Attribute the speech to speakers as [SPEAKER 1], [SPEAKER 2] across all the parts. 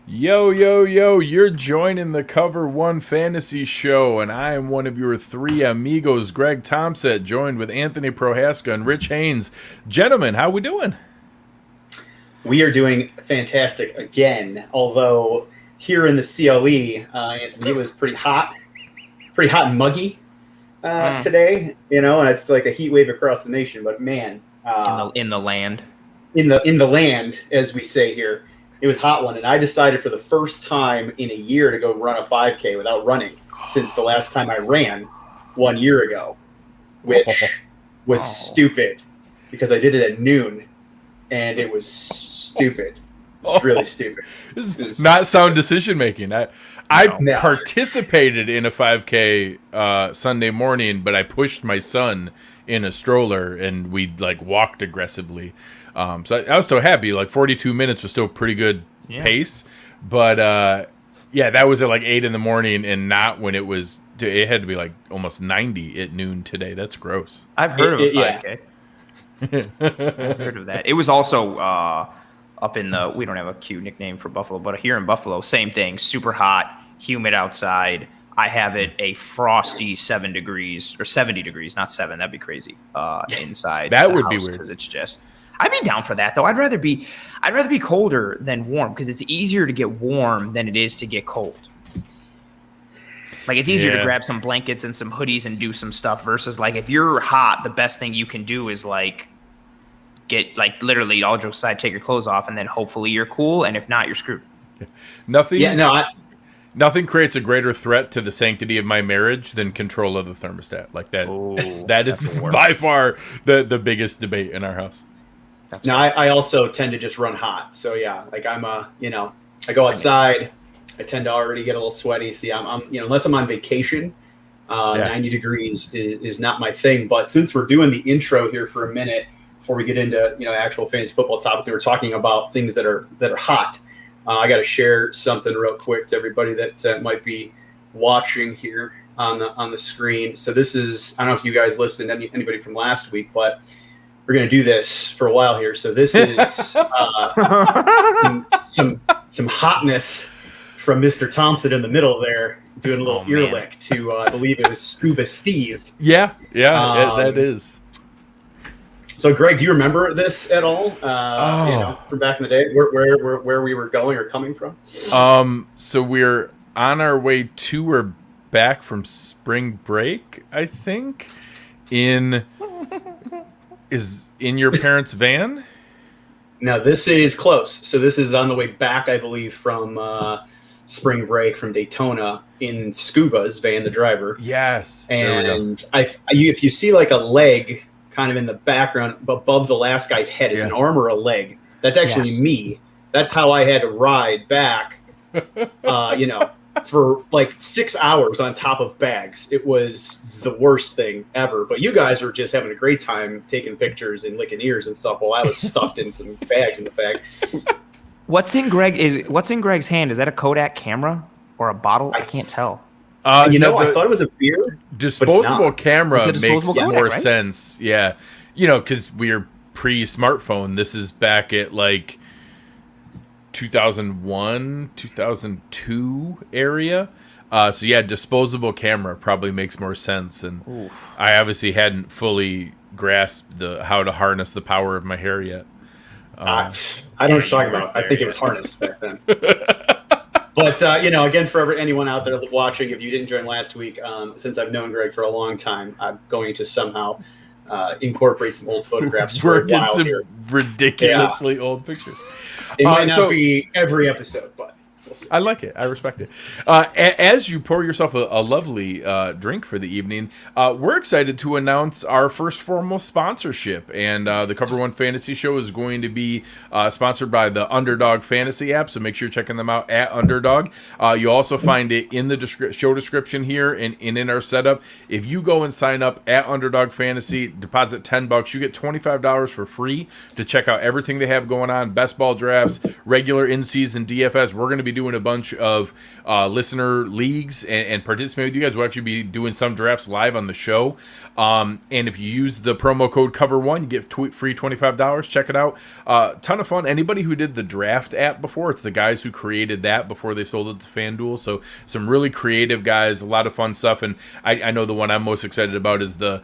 [SPEAKER 1] Yo, yo, yo, you're joining the Cover One Fantasy Show, and I am one of your three amigos, Greg Tompsett, joined with Anthony Prohaska and Rich Haynes. Gentlemen, how we doing?
[SPEAKER 2] We are doing fantastic again, although here in the CLE, Anthony, it was pretty hot and muggy today, and it's like a heat wave across the nation, but man.
[SPEAKER 3] In the land.
[SPEAKER 2] In the land, as we say here. It was a hot one, and I decided for the first time in a year to go run a 5K without running since the last time I ran 1 year ago, which was stupid because I did it at noon, and it was stupid. It was really stupid.
[SPEAKER 1] This is not sound decision making. I participated in a 5K Sunday morning, but I pushed my son in a stroller, and we walked aggressively. So I was still happy. 42 minutes was still pretty good pace. But, that was at 8 in the morning and not when it had to be almost 90 at noon today. That's gross.
[SPEAKER 3] I've heard of a 5K. I've heard of that. It was also up in we don't have a cute nickname for Buffalo, but here in Buffalo, same thing. Super hot, humid outside. I have it a frosty 7 degrees or 70 degrees, not 7. That'd be crazy. Inside.
[SPEAKER 1] That would be weird
[SPEAKER 3] because it's just. I'd be down for that though. I'd rather be colder than warm because it's easier to get warm than it is to get cold. It's easier to grab some blankets and some hoodies and do some stuff versus if you're hot, the best thing you can do is get literally all jokes aside, take your clothes off and then hopefully you're cool, and if not, you're screwed.
[SPEAKER 1] Nothing. Yeah, no. Nothing creates a greter threat to the sanctity of my marriage than control of the thermostat. That is by far the biggest debate in our house.
[SPEAKER 2] I also tend to just run hot. So yeah, I'm I go outside, I tend to already get a little sweaty. See, I'm unless I'm on vacation, 90 degrees is not my thing. But since we're doing the intro here for a minute before we get into actual fantasy football topics, we're talking about things that are hot. I got to share something real quick to everybody that might be watching here on the screen. So this is, I don't know if you guys listened, anybody from last week, but we're going to do this for a while here. So this is some hotness from Mr. Tompsett in the middle there, doing a little ear lick to, I believe it was Scuba Steve.
[SPEAKER 1] Yeah, that is.
[SPEAKER 2] So, Greg, do you remember this at all? From back in the day, where we were going or coming from?
[SPEAKER 1] So we're on our way to or back from spring break, I think. Is in your parents' van?
[SPEAKER 2] No, this is close. So this is on the way back, I believe, from spring break from Daytona in Scuba's van, the driver.
[SPEAKER 1] Yes.
[SPEAKER 2] And if you see a leg kind of in the background above the last guy's head, it's an arm or a leg. That's actually me. That's how I had to ride back, for 6 hours on top of bags. It was the worst thing ever. But you guys were just having a great time taking pictures and licking ears and stuff while I was stuffed in some bags in the back.
[SPEAKER 3] What's in Greg's hand? Is that a Kodak camera or a bottle? I can't tell.
[SPEAKER 2] I thought it was a beer.
[SPEAKER 1] Disposable camera makes more
[SPEAKER 3] right?
[SPEAKER 1] sense. Yeah. Because we're pre-smartphone. This is back at 2001, 2002 area. Disposable camera probably makes more sense. And I obviously hadn't fully grasped how to harness the power of my hair yet.
[SPEAKER 2] I don't know what you're talking about. I think it was harnessed back then. But, again, for anyone out there watching, if you didn't join last week, since I've known Greg for a long time, I'm going to somehow incorporate some old photographs for a while
[SPEAKER 1] some
[SPEAKER 2] here.
[SPEAKER 1] Ridiculously old pictures.
[SPEAKER 2] It might not be every episode, but we'll see.
[SPEAKER 1] I like it. I respect it. As you pour yourself a lovely drink for the evening, we're excited to announce our first formal sponsorship. And the Cover One Fantasy Show is going to be sponsored by the Underdog Fantasy app, so make sure you're checking them out at Underdog. You'll also find it in the show description here and in our setup. If you go and sign up at Underdog Fantasy, deposit $10, you get $25 for free to check out everything they have going on, best ball drafts, regular in-season DFS. We're going to be doing a bunch of listener leagues and participate with you guys. We'll actually be doing some drafts live on the show. And if you use the promo code COVER1, you get free $25. Check it out. Ton of fun. Anybody who did the draft app before, it's the guys who created that before they sold it to FanDuel. So some really creative guys, a lot of fun stuff. And I know the one I'm most excited about is the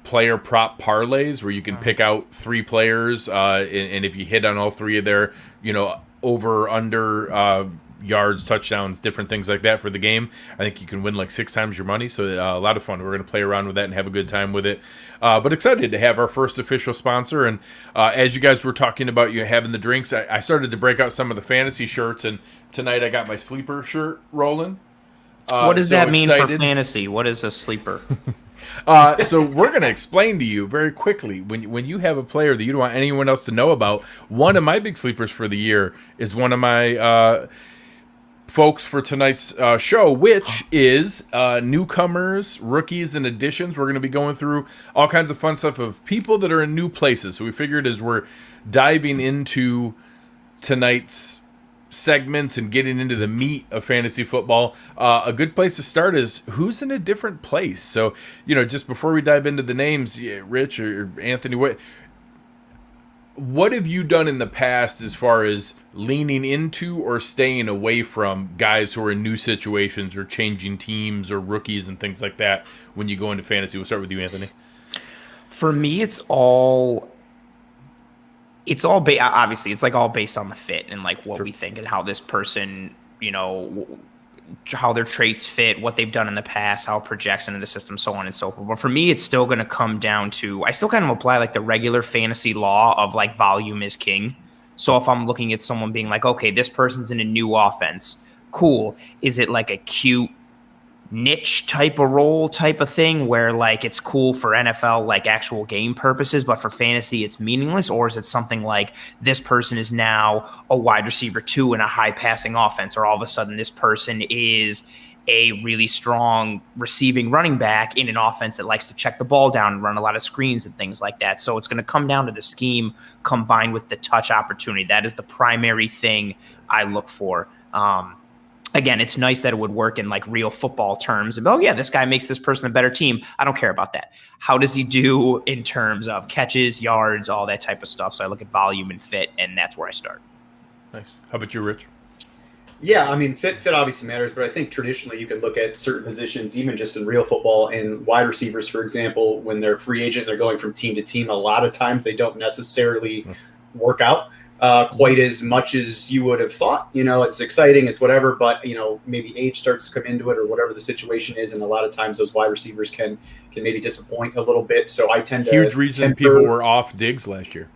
[SPEAKER 1] player prop parlays, where you can pick out 3 players, and if you hit on all 3 of their, over, under, yards, touchdowns, different things like that for the game, I think you can win like 6 times your money. So a lot of fun. We're going to play around with that and have a good time with it. But excited to have our first official sponsor. And as you guys were talking about you having the drinks, I started to break out some of the fantasy shirts, and tonight I got my sleeper shirt rolling.
[SPEAKER 3] What does that mean for fantasy? What is a sleeper?
[SPEAKER 1] So we're going to explain to you very quickly. When you have a player that you don't want anyone else to know about, one of my big sleepers for the year is one of my folks for tonight's show, which is newcomers, rookies, and additions. We're going to be going through all kinds of fun stuff of people that are in new places. So we figured as we're diving into tonight's segments and getting into the meat of fantasy football, a good place to start is who's in a different place. So, just before we dive into the names, Rich or Anthony, what have you done in the past as far as leaning into or staying away from guys who are in new situations or changing teams or rookies and things like that when you go into fantasy? We'll start with you, Anthony.
[SPEAKER 3] For me, obviously it's like all based on the fit and like what we think and how this person, how their traits fit, what they've done in the past, how it projects into the system, so on and so forth. But for me, it's still going to come down to, I still kind of apply like the regular fantasy law of like volume is king. So if I'm looking at someone being like, okay, this person's in a new offense, cool. Is it like a cute niche type of role type of thing where like it's cool for NFL like actual game purposes, but for fantasy it's meaningless? Or is it something like this person is now a wide receiver 2 in a high passing offense, or all of a sudden this person is a really strong receiving running back in an offense that likes to check the ball down and run a lot of screens and things like that? So it's going to come down to the scheme combined with the touch opportunity. That is the primary thing I look for. Again, it's nice that it would work in like real football terms. Oh yeah, this guy makes this person a better team. I don't care about that. How does he do in terms of catches, yards, all that type of stuff? So I look at volume and fit, and that's where I start.
[SPEAKER 1] Nice. How about you, Rich?
[SPEAKER 2] Yeah, I mean, fit obviously matters, but I think traditionally you could look at certain positions, even just in real football, and wide receivers, for example, when they're free agent, they're going from team to team. A lot of times they don't necessarily work out quite as much as you would have thought. It's exciting, it's whatever, but maybe age starts to come into it or whatever the situation is, and a lot of times those wide receivers can maybe disappoint a little bit. So I tend to
[SPEAKER 1] huge reason people were off Diggs last year.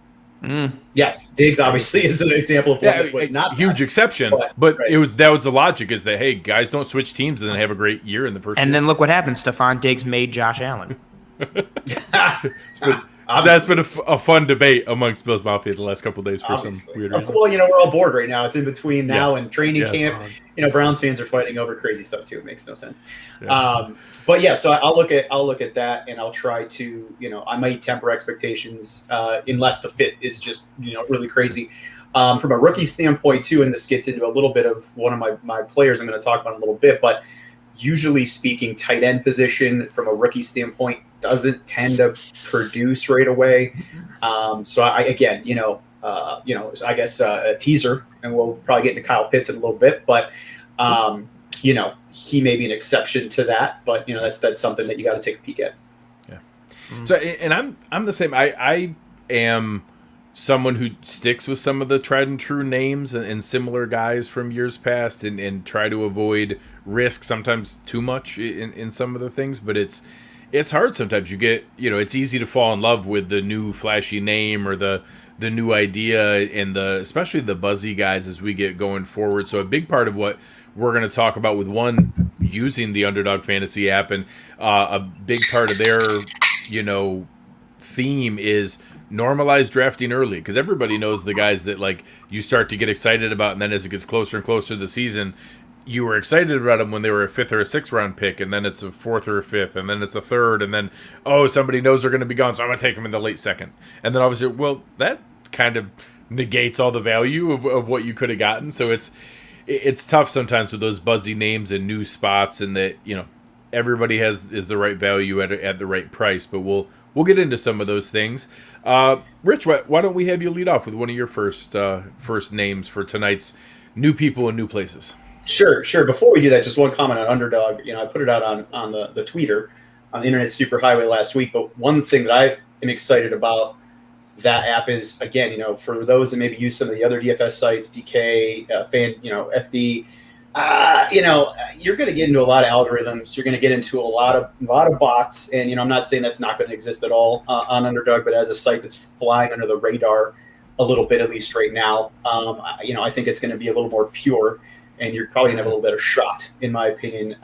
[SPEAKER 2] Yes, Diggs obviously is an example of one that was not
[SPEAKER 1] huge exception, but right. That was the logic is that hey, guys don't switch teams and then have a great year in the first.
[SPEAKER 3] And
[SPEAKER 1] year.
[SPEAKER 3] Then look what happened. Stephon Diggs made Josh Allen.
[SPEAKER 1] That's been a fun debate amongst Bills Mafia the last couple of days for some weird reason.
[SPEAKER 2] Well, we're all bored right now. It's in between now and training camp. Browns fans are fighting over crazy stuff too. It makes no sense. Yeah. But yeah, so I'll look at that, and I'll try to, I might temper expectations unless the fit is just, really crazy. From a rookie standpoint too, and this gets into a little bit of one of my players I'm going to talk about in a little bit, but usually speaking, tight end position from a rookie standpoint doesn't tend to produce right away. So I guess a teaser, and we'll probably get into Kyle Pitts in a little bit, but he may be an exception to that, but that's something that you got to take a peek at.
[SPEAKER 1] Yeah. So, and I'm the same. I am someone who sticks with some of the tried and true names and similar guys from years past and try to avoid risk, sometimes too much in some of the things, but it's hard sometimes. You get, it's easy to fall in love with the new flashy name or the new idea and especially the buzzy guys as we get going forward. So a big part of what we're going to talk about with one using the Underdog Fantasy app, and a big part of their, theme is normalize drafting early, because everybody knows the guys that like you start to get excited about, and then as it gets closer and closer to the season, you were excited about them when they were a 5th or a 6th round pick, and then it's a 4th or a 5th, and then it's a 3rd, and then somebody knows they're going to be gone, so I'm going to take them in the late 2nd, and then obviously, well, that kind of negates all the value of what you could have gotten. So it's tough sometimes with those buzzy names and new spots, and that everybody is the right value at the right price. But we'll get into some of those things. Rich, why don't we have you lead off with one of your first names for tonight's new people and new places?
[SPEAKER 2] Sure. Before we do that, just one comment on Underdog. I put it out on the tweeter on the Internet Superhighway last week. But one thing that I am excited about that app is, again, for those that maybe use some of the other DFS sites, DK, FD, you're going to get into a lot of algorithms. You're going to get into a lot of bots. And, I'm not saying that's not going to exist at all on Underdog, but as a site that's flying under the radar a little bit, at least right now, I think it's going to be a little more pure, and you're probably going to have a little better shot, in my opinion,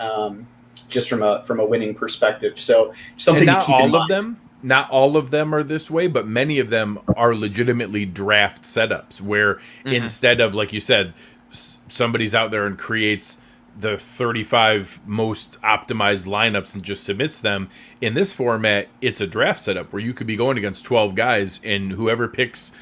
[SPEAKER 2] just from a winning perspective. So something to keep in mind.
[SPEAKER 1] Not all of them are this way, but many of them are legitimately draft setups where instead of, like you said, somebody's out there and creates the 35 most optimized lineups and just submits them. In this format, it's a draft setup where you could be going against 12 guys, and whoever picks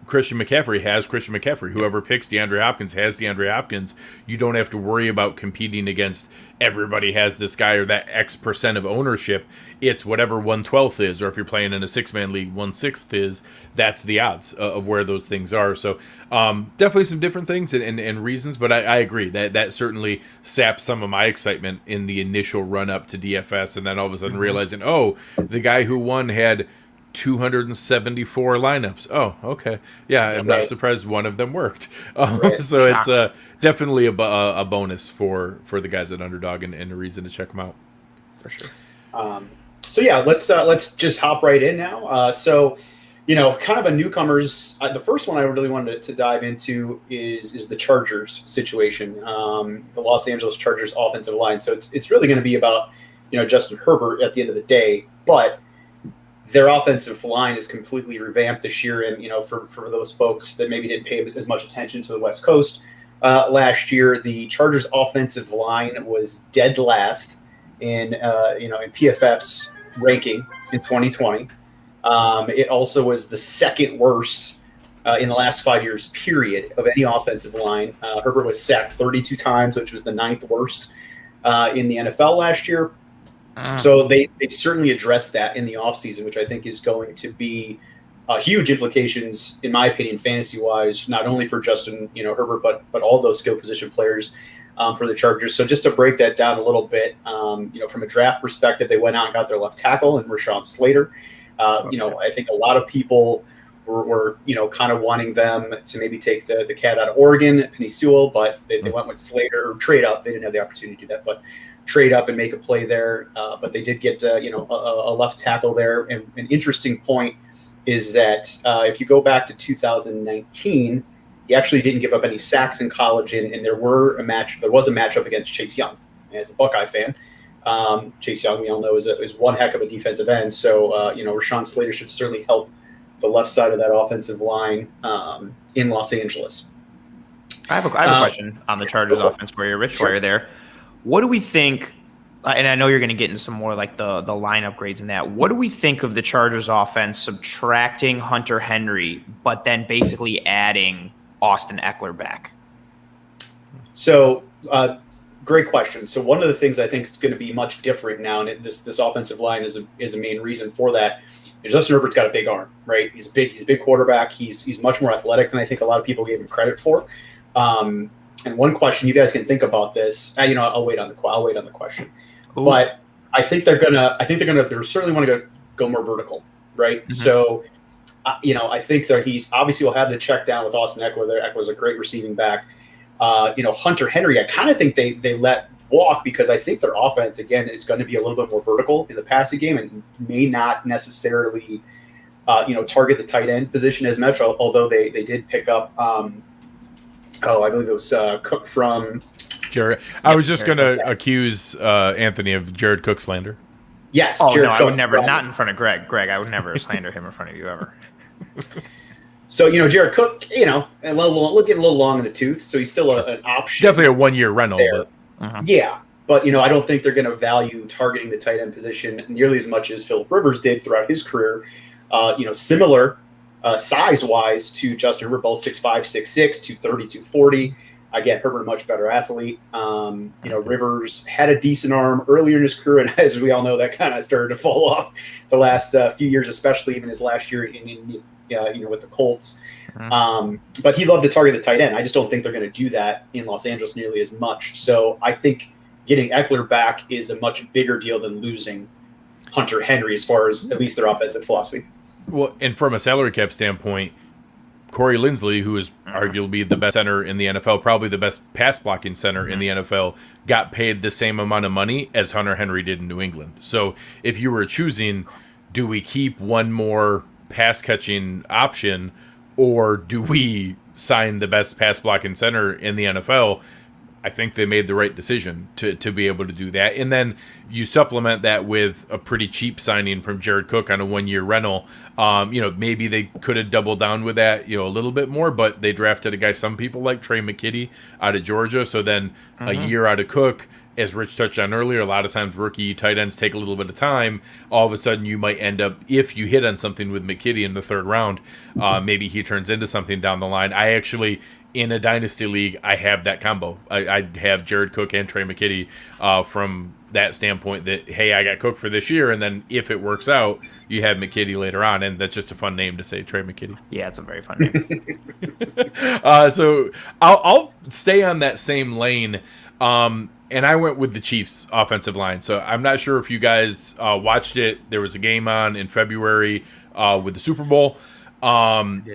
[SPEAKER 1] Christian McCaffrey has Christian McCaffrey. Whoever picks DeAndre Hopkins has DeAndre Hopkins. You don't have to worry about competing against everybody has this guy or that X percent of ownership. It's whatever 1/12 is, or if you're playing in a 6-man league, 1/6 is. That's the odds of where those things are. So definitely some different things and reasons, but I agree that certainly saps some of my excitement in the initial run up to DFS, and then all of a sudden realizing, the guy who won had 274 lineups. Oh, okay. Yeah, I'm not surprised one of them worked. So it's definitely a bonus for the guys at Underdog and a reason to check them out. For sure.
[SPEAKER 2] So yeah, let's just hop right in now. Kind of a newcomers. The first one I really wanted to dive into is the Chargers situation, the Los Angeles Chargers offensive line. So it's really going to be about Justin Herbert at the end of the day, but their offensive line is completely revamped this year. And, for those folks that maybe didn't pay as much attention to the West Coast last year, the Chargers offensive line was dead last in PFF's ranking in 2020. It also was the second worst in the last 5 years, period, of any offensive line. Herbert was sacked 32 times, which was the 9th worst in the NFL last year. So they certainly addressed that in the offseason, which I think is going to be huge implications, in my opinion, fantasy-wise, not only for Justin Herbert, but all those skill position players for the Chargers. So just to break that down a little bit, from a draft perspective, they went out and got their left tackle and Rashawn Slater. I think a lot of people were kind of wanting them to maybe take the cat out of Oregon, Penei Sewell, but they went with Slater, or trade up. They didn't have the opportunity to do that, but trade up and make a play there. But they did get a left tackle there. And an interesting point is that if you go back to 2019, he actually didn't give up any sacks in college, and there was a matchup against Chase Young. As a Buckeye fan, Chase Young, we all know, is one heck of a defensive end. So Rashawn Slater should certainly help the left side of that offensive line in Los Angeles.
[SPEAKER 3] I have a question on the Chargers offense for you, Rich, while you're there. What do we think, and I know you're going to get into some more like the line upgrades and that, what do we think of the Chargers offense subtracting Hunter Henry, but then basically adding Austin Eckler back?
[SPEAKER 2] So, great question. So one of the things I think is going to be much different now, and this offensive line is a main reason for that. Justin Herbert's got a big arm, right? He's a big quarterback. He's much more athletic than I think a lot of people gave him credit for. And one question you guys can think about this. I'll wait on the question. Ooh. But I think they're certainly want to go more vertical, right? Mm-hmm. So, I think that he obviously will have the check down with Austin Eckler there. Eckler's a great receiving back. Hunter Henry, I kind of think they let walk because I think their offense, again, is going to be a little bit more vertical in the passing game and may not necessarily, target the tight end position as much, although they did pick up, I believe it was Cook from
[SPEAKER 1] Jared. I was just going to accuse Anthony of Jared Cook slander.
[SPEAKER 2] Yes.
[SPEAKER 3] Oh,
[SPEAKER 2] Jared
[SPEAKER 3] no,
[SPEAKER 2] Cook,
[SPEAKER 3] I would never, not in front of Greg. Greg, I would never slander him in front of you ever.
[SPEAKER 2] So, Jared Cook, getting a little long in the tooth, so he's still an option.
[SPEAKER 1] Definitely a 1-year rental. But.
[SPEAKER 2] Uh-huh. Yeah, but, I don't think they're going to value targeting the tight end position nearly as much as Philip Rivers did throughout his career. Similar size-wise to Justin Herbert, both 6'5", 6'6", 230, 240. Again, Herbert, a much better athlete. Rivers had a decent arm earlier in his career, and as we all know, that kind of started to fall off the last few years, especially even his last year with the Colts. But he loved to target the tight end. I just don't think they're going to do that in Los Angeles nearly as much. So I think getting Eckler back is a much bigger deal than losing Hunter Henry, as far as at least their offensive philosophy.
[SPEAKER 1] Well, and from a salary cap standpoint, Corey Linsley, who is arguably the best center in the NFL, probably the best pass blocking center in the NFL, got paid the same amount of money as Hunter Henry did in New England. So if you were choosing, do we keep one more pass catching option, or do we sign the best pass blocking center in the NFL? I think they made the right decision to be able to do that. And then you supplement that with a pretty cheap signing from Jared Cook on a 1-year rental. Maybe they could have doubled down with that, a little bit more, but they drafted a guy some people like, Trey McKitty, out of Georgia. So then a year out of Cook, as Rich touched on earlier, a lot of times rookie tight ends take a little bit of time. All of a sudden you might end up, if you hit on something with McKitty in the third round, maybe he turns into something down the line. I actually, in a dynasty league, I have that combo. I have Jared Cook and Trey McKitty from that standpoint that, hey, I got Cook for this year, and then if it works out, you have McKitty later on, and that's just a fun name to say, Trey McKitty.
[SPEAKER 3] Yeah, it's a very fun name.
[SPEAKER 1] So I'll stay on that same lane, and I went with the Chiefs' offensive line. So I'm not sure if you guys watched it. There was a game on in February with the Super Bowl, and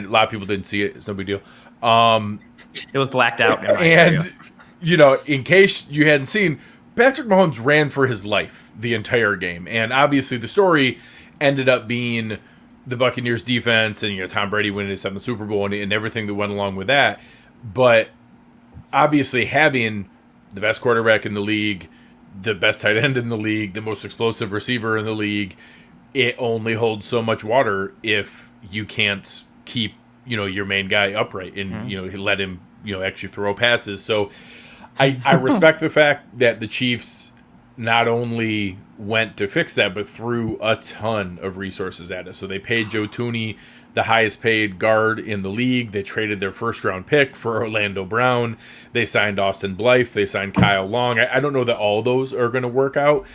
[SPEAKER 1] a lot of people didn't see it. It's no big deal.
[SPEAKER 3] It was blacked out.
[SPEAKER 1] And, in case you hadn't seen, Patrick Mahomes ran for his life the entire game. And obviously the story ended up being the Buccaneers defense and, Tom Brady winning his 7th Super Bowl and everything that went along with that. But obviously having the best quarterback in the league, the best tight end in the league, the most explosive receiver in the league, it only holds so much water if you can't keep your main guy upright and let him actually throw passes. So I respect the fact that the Chiefs not only went to fix that, but threw a ton of resources at it. So they paid Joe Thuney, the highest paid guard in the league. They traded their first round pick for Orlando Brown. They signed Austin Blythe. They signed Kyle Long. I don't know that all those are going to work out.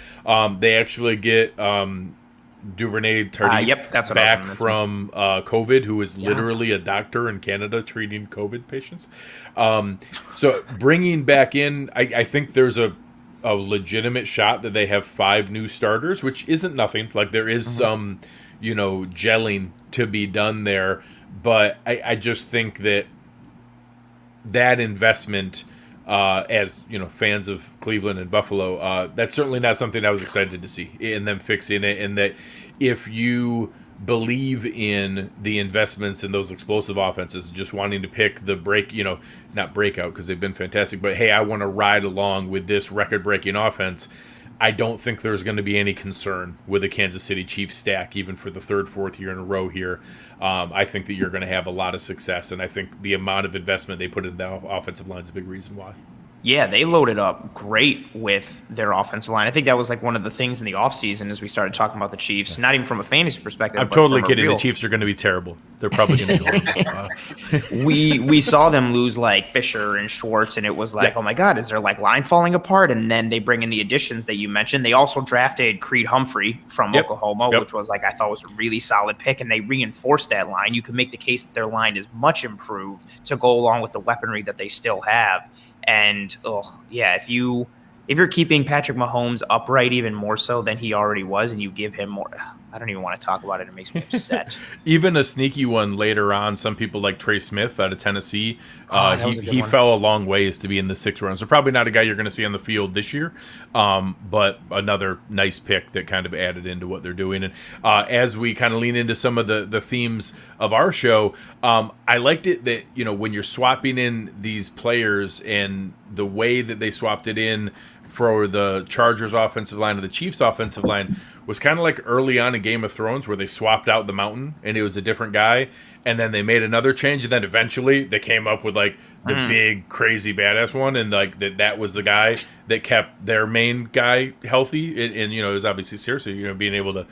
[SPEAKER 1] They actually get Duvernay Tardif back from COVID, who is literally a doctor in Canada treating COVID patients. So bringing back in, I think there's a legitimate shot that they have 5 new starters, which isn't nothing. Like there is some, gelling to be done there. But I just think that investment, as fans of Cleveland and Buffalo, that's certainly not something I was excited to see in them fixing it. And that if you believe in the investments in those explosive offenses, just wanting to pick the not breakout because they've been fantastic, but hey, I want to ride along with this record-breaking offense, I don't think there's going to be any concern with the Kansas City Chiefs stack, even for the 3rd, 4th year in a row here. I think that you're going to have a lot of success, and I think the amount of investment they put in the offensive line is a big reason why.
[SPEAKER 3] Yeah, they loaded up great with their offensive line. I think that was like one of the things in the offseason as we started talking about the Chiefs, not even from a fantasy perspective.
[SPEAKER 1] I'm totally kidding. The Chiefs are going to be terrible. They're probably going to go.
[SPEAKER 3] We saw them lose like Fisher and Schwartz, and it was like, oh my God, is their like line falling apart? And then they bring in the additions that you mentioned. They also drafted Creed Humphrey from Oklahoma, which was like, I thought was a really solid pick, and they reinforced that line. You could make the case that their line is much improved to go along with the weaponry that they still have. And if you're keeping Patrick Mahomes upright even more so than he already was, and you give him more, I don't even want to talk about it. It makes me upset.
[SPEAKER 1] Even a sneaky one later on, some people like Trey Smith out of Tennessee. He fell a long ways to be in the 6th round. So probably not a guy you're going to see on the field this year, but another nice pick that kind of added into what they're doing. And as we kind of lean into some of the themes of our show, I liked it that, when you're swapping in these players and the way that they swapped it in for the Chargers offensive line and the Chiefs offensive line was kind of like early on in Game of Thrones where they swapped out the mountain and it was a different guy. and then they made another change, and then eventually they came up with like the big crazy badass one, and like that was the guy that kept their main guy healthy, and it was obviously seriously being able to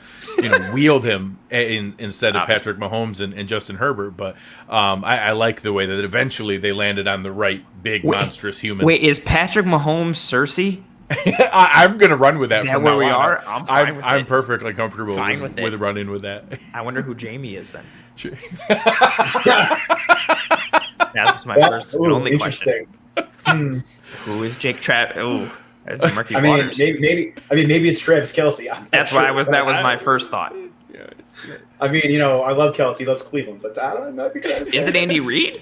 [SPEAKER 1] wield him instead of Patrick Mahomes and Justin Herbert. But I like the way that eventually they landed on the right big monstrous human.
[SPEAKER 3] Wait, is Patrick Mahomes Cersei?
[SPEAKER 1] I'm gonna run with that.
[SPEAKER 3] Is that where we are? I'm fine with it.
[SPEAKER 1] I'm perfectly comfortable
[SPEAKER 3] with
[SPEAKER 1] running with that.
[SPEAKER 3] I wonder who Jamie is then.
[SPEAKER 1] Sure.
[SPEAKER 3] That was my first and only question. Who is Jake Trav? Oh, that's murky waters.
[SPEAKER 2] Maybe it's Travis Kelce.
[SPEAKER 3] That's why that was my first thought.
[SPEAKER 2] I mean, I love Kelce. He loves Cleveland, but I don't know.
[SPEAKER 3] Is it Andy Reid?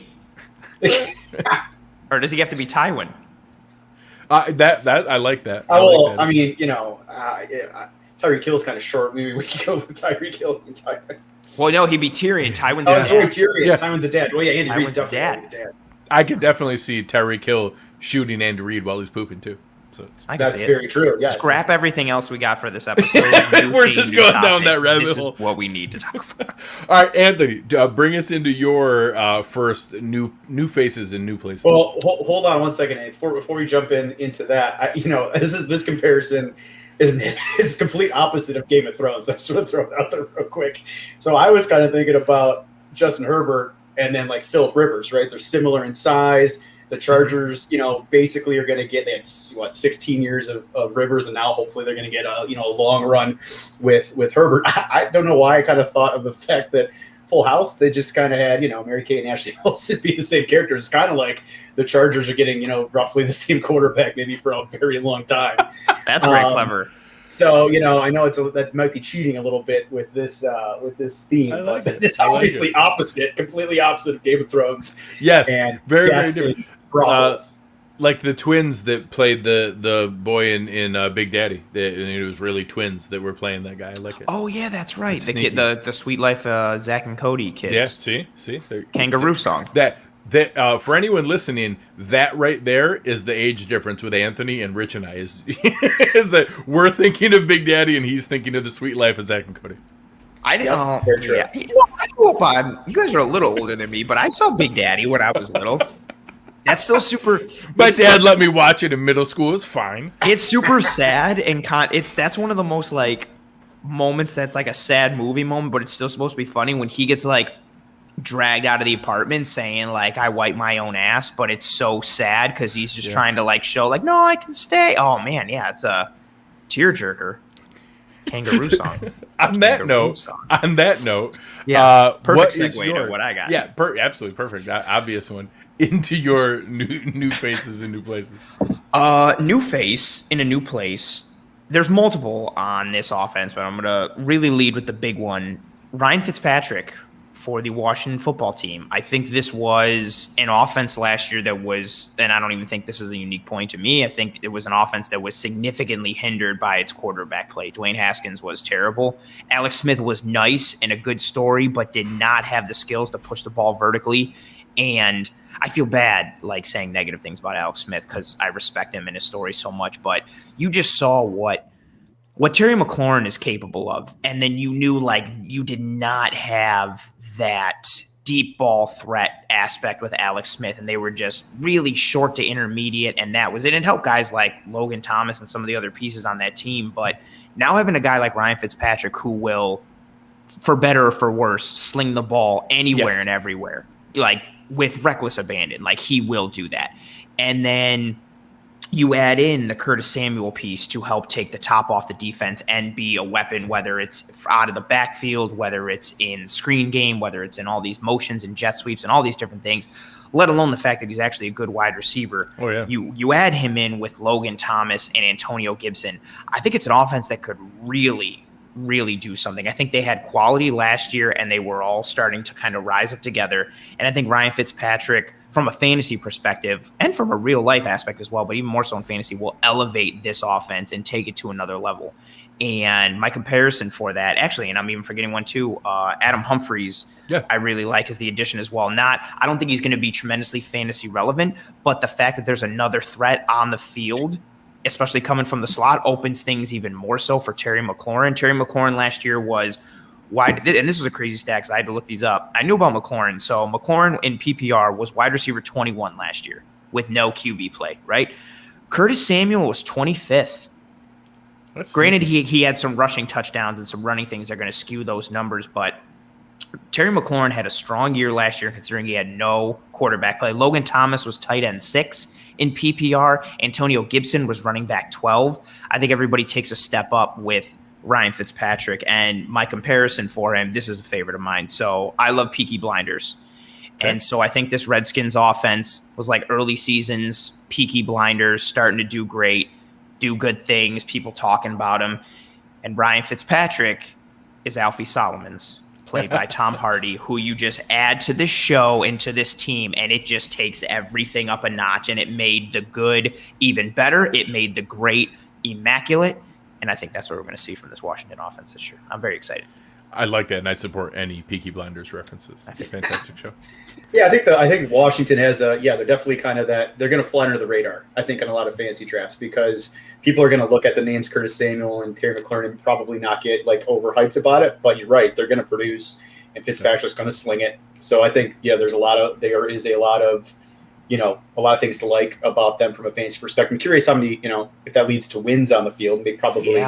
[SPEAKER 3] Or does he have to be Tywin?
[SPEAKER 1] That I like that.
[SPEAKER 2] I mean, Tyreek Hill's kind of short. Maybe we could go with Tyreek Hill and Tywin.
[SPEAKER 3] Well, no, he'd be Tyrion. Tywin's
[SPEAKER 2] the dad. Tyrion.
[SPEAKER 1] Yeah.
[SPEAKER 2] Tywin's the dad. Well, yeah, Andy Reid's definitely the dad.
[SPEAKER 1] I could definitely see Tyreek Hill shooting Andy Reid while he's pooping too. So
[SPEAKER 2] that's very true. Yeah.
[SPEAKER 3] Scrap everything else we got for this episode.
[SPEAKER 1] We're just going down that rabbit hole.
[SPEAKER 3] This is what we need to talk about.
[SPEAKER 1] All right, Anthony, bring us into your first new faces and new places.
[SPEAKER 2] Well, hold on one second, Abe. Before we jump into that, this comparison is complete opposite of Game of Thrones. I just want to throw it out there real quick. So I was kind of thinking about Justin Herbert and then like Phillip Rivers, right? They're similar in size. The Chargers, basically are going to get, they had 16 years of Rivers, and now hopefully they're going to get a long run with Herbert. I don't know why I kind of thought of the fact that Full House, they just kind of had, Mary-Kate and Ashley Olsen be the same characters. It's kind of like the Chargers are getting, roughly the same quarterback maybe for a very long time.
[SPEAKER 3] That's very clever.
[SPEAKER 2] So, I know that might be cheating a little bit with this theme, but it's obviously completely opposite of Game of Thrones.
[SPEAKER 1] Yes,
[SPEAKER 2] and
[SPEAKER 1] very, very different. Like the twins that played the boy in Big Daddy. It was really twins that were playing that guy. I like it.
[SPEAKER 3] Oh yeah, that's right. The kid, the Sweet Life Zach and Cody kids.
[SPEAKER 1] Yeah, see,
[SPEAKER 3] Kangaroo song.
[SPEAKER 1] That for anyone listening, that right there is the age difference with Anthony and Rich and I is that we're thinking of Big Daddy and he's thinking of the Sweet Life of Zach and Cody.
[SPEAKER 3] I didn't know. Yeah. I grew up on. You guys are a little older than me, but I saw Big Daddy when I was little. That's still super.
[SPEAKER 1] My dad let me watch it in middle school. It's fine.
[SPEAKER 3] It's super sad and that's one of the most like moments that's like a sad movie moment, but it's still supposed to be funny when he gets like dragged out of the apartment saying like I wipe my own ass, but it's so sad because he's just trying to like show like no, I can stay. Oh man, yeah, it's a tearjerker. Kangaroo song.
[SPEAKER 1] On that note,
[SPEAKER 3] yeah, perfect segue to what I got.
[SPEAKER 1] Yeah, absolutely perfect. Obvious one. Into your new faces and new places.
[SPEAKER 3] New face in a new place. There's multiple on this offense, but I'm going to really lead with the big one. Ryan Fitzpatrick for the Washington football team. I think this was an offense last year that was, and I don't even think this is a unique point to me, I think it was an offense that was significantly hindered by its quarterback play. Dwayne Haskins was terrible. Alex Smith was nice and a good story, but did not have the skills to push the ball vertically. And I feel bad like saying negative things about Alex Smith because I respect him and his story so much, but you just saw what Terry McLaurin is capable of. And then you knew like you did not have that deep ball threat aspect with Alex Smith, and they were just really short to intermediate, and that was it. It helped guys like Logan Thomas and some of the other pieces on that team, but now having a guy like Ryan Fitzpatrick who will, for better or for worse, sling the ball anywhere and everywhere, like with reckless abandon, like he will do that. And then you add in the Curtis Samuel piece to help take the top off the defense and be a weapon, whether it's out of the backfield, whether it's in screen game, whether it's in all these motions and jet sweeps and all these different things, let alone the fact that he's actually a good wide receiver.
[SPEAKER 1] Oh, yeah.
[SPEAKER 3] You add him in with Logan Thomas and Antonio Gibson. I think it's an offense that could really do something. I think they had quality last year and they were all starting to kind of rise up together. And I think Ryan Fitzpatrick, from a fantasy perspective and from a real life aspect as well, but even more so in fantasy, will elevate this offense and take it to another level. And my comparison for that, actually, and I'm even forgetting one too, Adam Humphries, I really like as the addition as well. I don't think he's going to be tremendously fantasy relevant, but the fact that there's another threat on the field, especially coming from the slot, opens things even more so for Terry McLaurin. Terry McLaurin last year was and this was a crazy stat because I had to look these up. I knew about McLaurin. So McLaurin in PPR was wide receiver 21 last year with no QB play, right? Curtis Samuel was 25th. Granted, he had some rushing touchdowns and some running things that are going to skew those numbers, but Terry McLaurin had a strong year last year considering he had no quarterback play. Logan Thomas was tight end 6 in PPR. Antonio Gibson was running back 12. I think everybody takes a step up with Ryan Fitzpatrick, and my comparison for him, this is a favorite of mine. So I love Peaky Blinders. Okay. And so I think this Redskins offense was like early seasons, Peaky Blinders, starting to do great, do good things, people talking about him. And Ryan Fitzpatrick is Alfie Solomons, played by Tom Hardy, who you just add to this show and to this team, and it just takes everything up a notch, and it made the good even better. It made the great immaculate. And I think that's what we're going to see from this Washington offense this year. I'm very excited.
[SPEAKER 1] I like that, and I support any Peaky Blinders references. It's a fantastic show.
[SPEAKER 2] Yeah, I think Washington has they're definitely kind of that. They're going to fly under the radar, I think, in a lot of fantasy drafts because people are going to look at the names Curtis Samuel and Terry McLaurin and probably not get like overhyped about it. But you're right, they're going to produce, and Fitzpatrick's going to sling it. So I think there is a lot of a lot of things to like about them from a fantasy perspective. I'm curious how many, if that leads to wins on the field. Maybe probably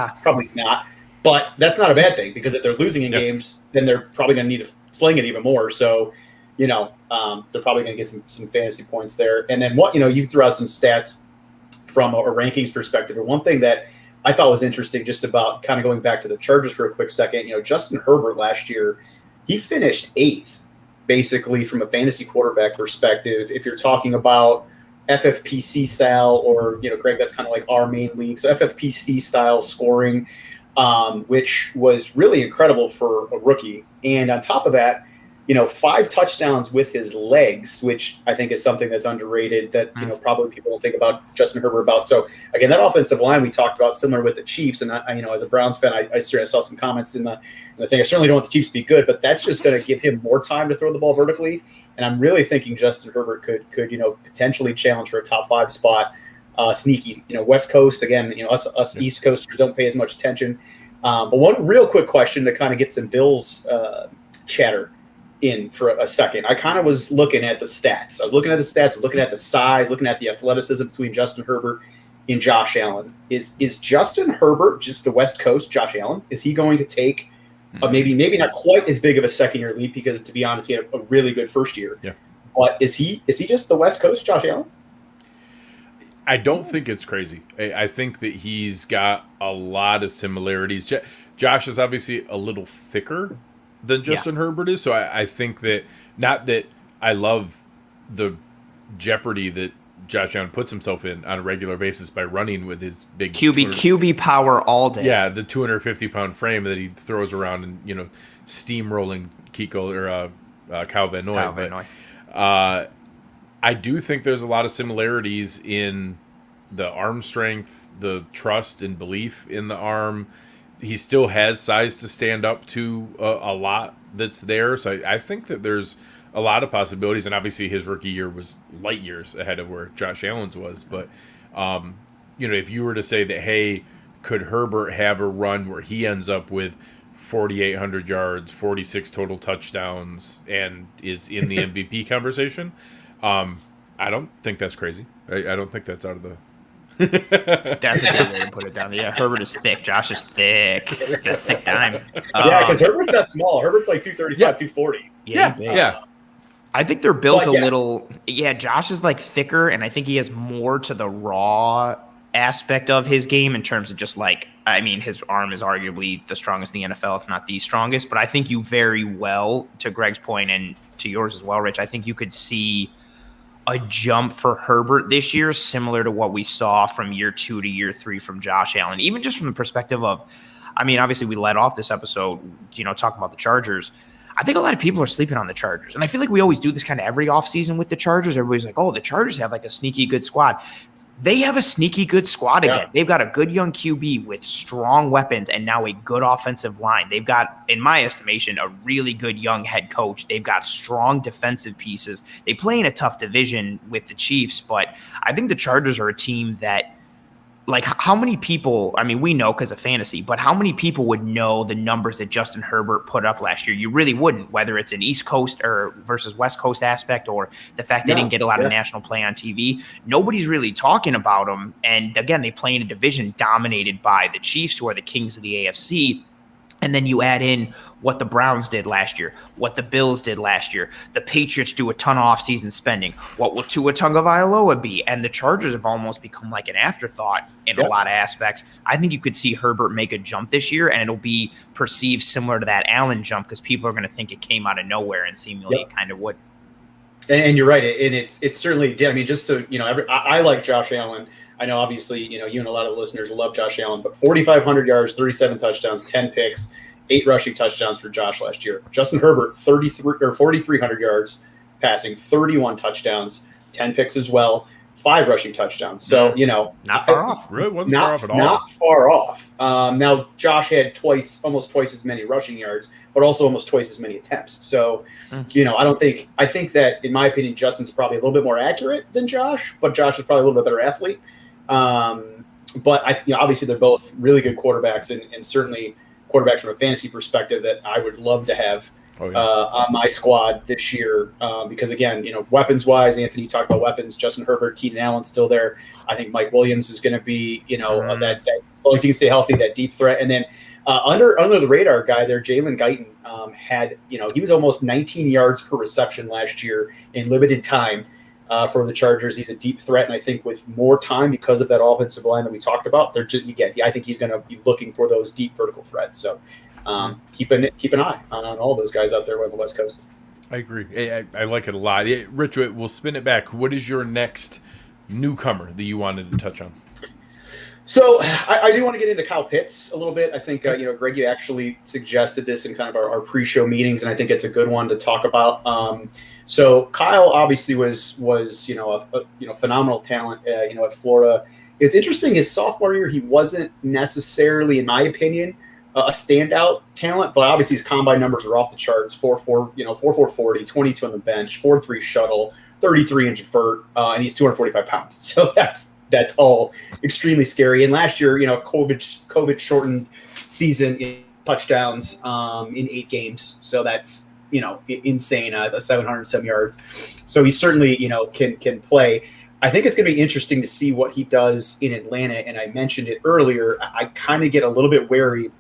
[SPEAKER 2] not. But that's not a bad thing because if they're losing in games, then they're probably going to need to sling it even more. So, they're probably going to get some fantasy points there. And then you threw out some stats from a rankings perspective. And one thing that I thought was interesting, just about kind of going back to the Chargers for a quick second, Justin Herbert last year, he finished 8th. Basically, from a fantasy quarterback perspective, if you're talking about FFPC style or, Greg, that's kind of like our main league. So FFPC style scoring, which was really incredible for a rookie. And on top of that, 5 touchdowns with his legs, which I think is something that's underrated that, probably people don't think about Justin Herbert about. So again, that offensive line we talked about similar with the Chiefs. And I as a Browns fan, I saw some comments in the thing. I certainly don't want the Chiefs to be good, but that's just going to give him more time to throw the ball vertically. And I'm really thinking Justin Herbert could potentially challenge for a top 5 spot. Sneaky, West Coast, again, us East Coasters don't pay as much attention. But one real quick question to kind of get some Bills chatter in for a second. I kind of was looking at the stats. I was looking at the size, looking at the athleticism between Justin Herbert and Josh Allen. Is Justin Herbert just the West Coast Josh Allen? Is he going to take maybe not quite as big of a second-year leap because, to be honest, he had a really good first year. Yeah. But is he just the West Coast Josh Allen?
[SPEAKER 1] I don't think it's crazy. I think that he's got a lot of similarities. Josh is obviously a little thicker than Justin Herbert is, so I think that, not that I love the jeopardy that Josh Allen puts himself in on a regular basis by running with his big
[SPEAKER 3] QB power all day.
[SPEAKER 1] Yeah, the 250-pound frame that he throws around and steamrolling Kiko or Kyle Van Noy. I do think there's a lot of similarities in the arm strength, the trust and belief in the arm. He still has size to stand up to a lot that's there. So I think that there's a lot of possibilities. And obviously his rookie year was light years ahead of where Josh Allen's was. But, if you were to say that, hey, could Herbert have a run where he ends up with 4,800 yards, 46 total touchdowns, and is in the MVP conversation? I don't think that's crazy. I don't think that's out of the...
[SPEAKER 3] That's a good way to put it down. Yeah, Herbert is thick. Josh is thick. Got a thick dime.
[SPEAKER 2] Because Herbert's not small. Herbert's like 235, 240.
[SPEAKER 3] Yeah. I think they're built little... Yeah, Josh is like thicker, and I think he has more to the raw aspect of his game in terms of just his arm is arguably the strongest in the NFL, if not the strongest. But I think you very well, to Greg's point and to yours as well, Rich, I think you could see a jump for Herbert this year, similar to what we saw from year 2 to year 3 from Josh Allen, even just from the perspective of, obviously we led off this episode, talking about the Chargers. I think a lot of people are sleeping on the Chargers. And I feel like we always do this kind of every offseason with the Chargers. Everybody's like, oh, the Chargers have like a sneaky good squad. They have a sneaky good squad again. They've got a good young QB with strong weapons and now a good offensive line. They've got, in my estimation, a really good young head coach. They've got strong defensive pieces. They play in a tough division with the Chiefs, but I think the Chargers are a team that like how many people, I mean, we know because of fantasy, but how many people would know the numbers that Justin Herbert put up last year? You really wouldn't, whether it's an East Coast or versus West Coast aspect, or the fact they didn't get a lot of national play on TV. Nobody's really talking about them. And again, they play in a division dominated by the Chiefs, who are the kings of the AFC. And then you add in what the Browns did last year, what the Bills did last year. The Patriots do a ton of offseason spending. What will Tua Tagovailoa be? And the Chargers have almost become like an afterthought in a lot of aspects. I think you could see Herbert make a jump this year, and it'll be perceived similar to that Allen jump because people are going to think it came out of nowhere, and seemingly it kind of would.
[SPEAKER 2] And you're right, and it's certainly did. I mean, just so you know, I like Josh Allen. I know, obviously, you know, you and a lot of listeners love Josh Allen, but 4,500 yards, 37 touchdowns, 10 picks, 8 rushing touchdowns for Josh last year. Justin Herbert, 4,300 yards passing, 31 touchdowns, 10 picks as well, 5 rushing touchdowns. So, you know,
[SPEAKER 3] not far off.
[SPEAKER 1] Really wasn't far off at all.
[SPEAKER 2] Not far off. Now, Josh had almost twice as many rushing yards, but also almost twice as many attempts. So, you know, I think that, in my opinion, Justin's probably a little bit more accurate than Josh, but Josh is probably a little bit better athlete. But obviously they're both really good quarterbacks, and certainly quarterbacks from a fantasy perspective that I would love to have on my squad this year. Because again, you know, weapons wise, Anthony, you talked about weapons. Justin Herbert, Keenan Allen's still there. I think Mike Williams is going to be, you know, that as long as he can stay healthy, that deep threat. And then under the radar guy there, Jalen Guyton had, you know, he was almost 19 yards per reception last year in limited time. For the Chargers, he's a deep threat, and I think with more time because of that offensive line that we talked about, they're just I think he's going to be looking for those deep vertical threats. So keep an eye on all those guys out there on the West Coast.
[SPEAKER 1] I agree. I like it a lot. Rich, we'll spin it back. What is your next newcomer that you wanted to touch on?
[SPEAKER 2] So I do want to get into Kyle Pitts a little bit. I think, you know, Greg, you actually suggested this in kind of our pre-show meetings, and I think it's a good one to talk about. So Kyle obviously was you know, a phenomenal talent, you know, at Florida. It's interesting, his sophomore year, he wasn't necessarily, in my opinion, a standout talent, but obviously his combine numbers are off the charts. 4.4, you know, 4.440, 22 on the bench, 4.3 shuttle, 33-inch vert, and he's 245 pounds. So that's all extremely scary. And last year, you know, COVID shortened season in touchdowns in 8 games. So that's, you know, insane. The 707 yards. So he certainly, you know, can play. I think it's going to be interesting to see what he does in Atlanta. And I mentioned it earlier. I kind of get a little bit wary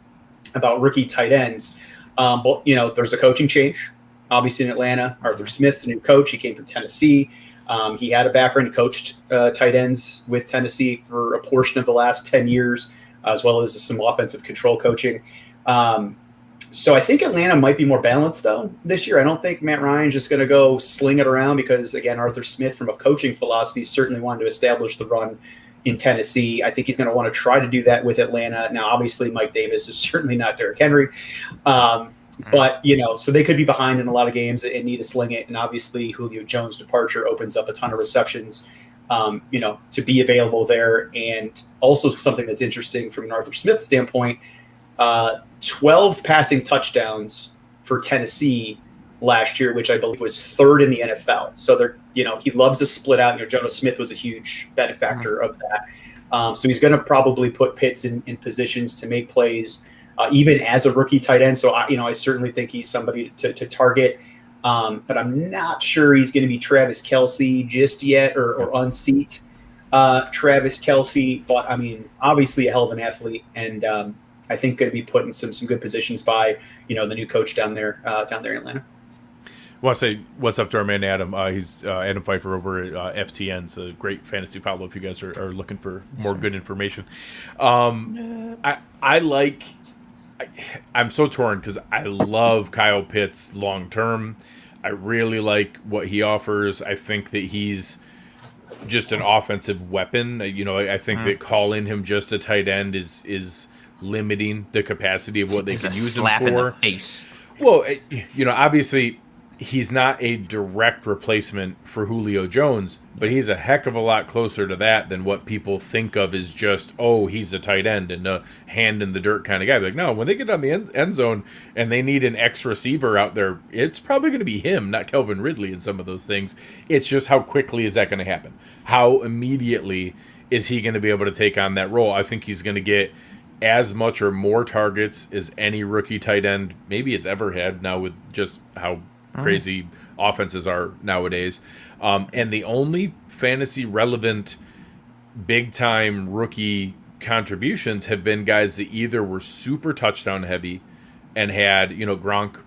[SPEAKER 2] about rookie tight ends. But, you know, there's a coaching change, obviously, in Atlanta. Arthur Smith's the new coach. He came from Tennessee. He had a background. He coached tight ends with Tennessee for a portion of the last 10 years, as well as some offensive control coaching. So I think Atlanta might be more balanced, though, this year. I don't think Matt Ryan's just going to go sling it around because, again, Arthur Smith, from a coaching philosophy, certainly wanted to establish the run in Tennessee. I think he's going to want to try to do that with Atlanta. Now, obviously, Mike Davis is certainly not Derrick Henry. But, you know, so they could be behind in a lot of games and need to sling it. And obviously Julio Jones' departure opens up a ton of receptions, you know, to be available there. And also something that's interesting from an Arthur Smith standpoint, 12 passing touchdowns for Tennessee last year, which I believe was 3rd in the NFL. So they're, you know, he loves to split out. You know, Jono Smith was a huge benefactor of that. So he's going to probably put Pitts in positions to make plays, even as a rookie tight end. So, I certainly think he's somebody to target. But I'm not sure he's going to be Travis Kelce just yet or unseat Travis Kelce. But, I mean, obviously a hell of an athlete. And I think going to be put in some good positions by, you know, the new coach down there in Atlanta.
[SPEAKER 1] I want to say what's up to our man Adam. He's Adam Pfeiffer over at FTN. It's a great fantasy follow if you guys are looking for more good information. I'm so torn because I love Kyle Pitts long term. I really like what he offers. I think that he's just an offensive weapon. You know, I think that calling him just a tight end is limiting the capacity of what they can use him for.
[SPEAKER 3] In the face.
[SPEAKER 1] Well, you know, obviously he's not a direct replacement for Julio Jones, but he's a heck of a lot closer to that than what people think of as just, oh, he's a tight end and a hand in the dirt kind of guy. Like, no, when they get on the end zone and they need an X receiver out there, it's probably going to be him, not Calvin Ridley and some of those things. It's just how quickly is that going to happen? How immediately is he going to be able to take on that role? I think he's going to get as much or more targets as any rookie tight end maybe has ever had now with just how crazy offenses are nowadays. And the only fantasy relevant big time rookie contributions have been guys that either were super touchdown heavy and had, Gronk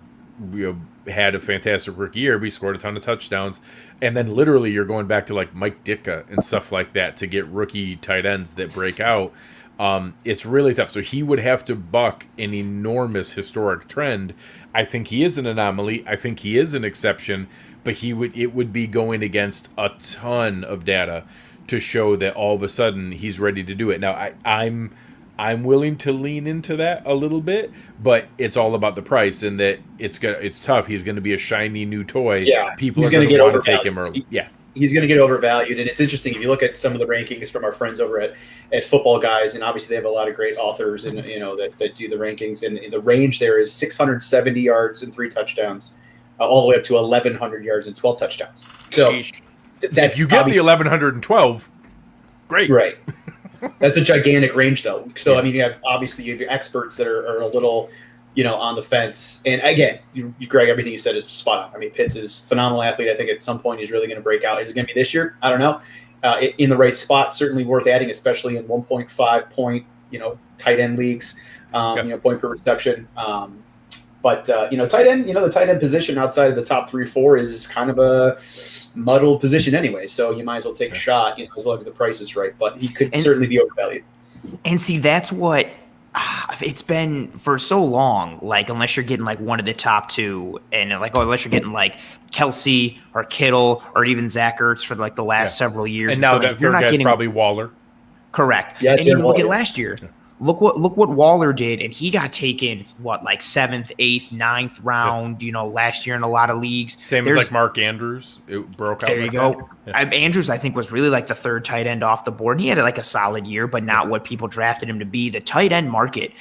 [SPEAKER 1] had a fantastic rookie year, but he scored a ton of touchdowns. And then literally you're going back to like Mike Ditka and stuff like that to get rookie tight ends that break out. It's really tough. So he would have to buck an enormous historic trend. I think he is an anomaly. I think he is an exception, but it would be going against a ton of data to show that all of a sudden he's ready to do it. Now I'm willing to lean into that a little bit, but it's all about the price and that it's tough. He's going to be a shiny new toy.
[SPEAKER 2] Yeah,
[SPEAKER 1] people are going to want to take him early. Yeah.
[SPEAKER 2] He's going to get overvalued, and it's interesting if you look at some of the rankings from our friends over at Football Guys, and obviously they have a lot of great authors and that do the rankings, and the range there is 670 yards and 3 touchdowns, all the way up to 1,100 yards and 12 touchdowns. So that's
[SPEAKER 1] if you get the 1,112, great,
[SPEAKER 2] right? That's a gigantic range, though. So I mean, you have your experts that are a little, on the fence. And again, you Greg, everything you said is spot on. I mean, Pitts is a phenomenal athlete. I think at some point he's really going to break out. Is it going to be this year? I don't know. In the right spot, certainly worth adding, especially in 1.5 point, tight end leagues, point per reception. But tight end, the tight end position outside of the top 3-4 is kind of a muddled position anyway. So you might as well take a shot, as long as the price is right. But he could certainly be overvalued.
[SPEAKER 3] And see, that's what it's been for so long. Like, unless you're getting like one of the top 2, and unless you're getting like Kelsey or Kittle or even Zach Ertz for like the last several years.
[SPEAKER 1] And now that third guy's probably Waller.
[SPEAKER 3] Correct.
[SPEAKER 2] Yeah,
[SPEAKER 3] and even look at last year. Yeah. Look what Waller did, and he got taken like 7th, 8th, 9th round. Last year in a lot of leagues.
[SPEAKER 1] Same as like Mark Andrews, it broke out.
[SPEAKER 3] There you go. Yeah. Andrews, I think, was really like the 3rd tight end off the board, and he had like a solid year, but not what people drafted him to be. The tight end market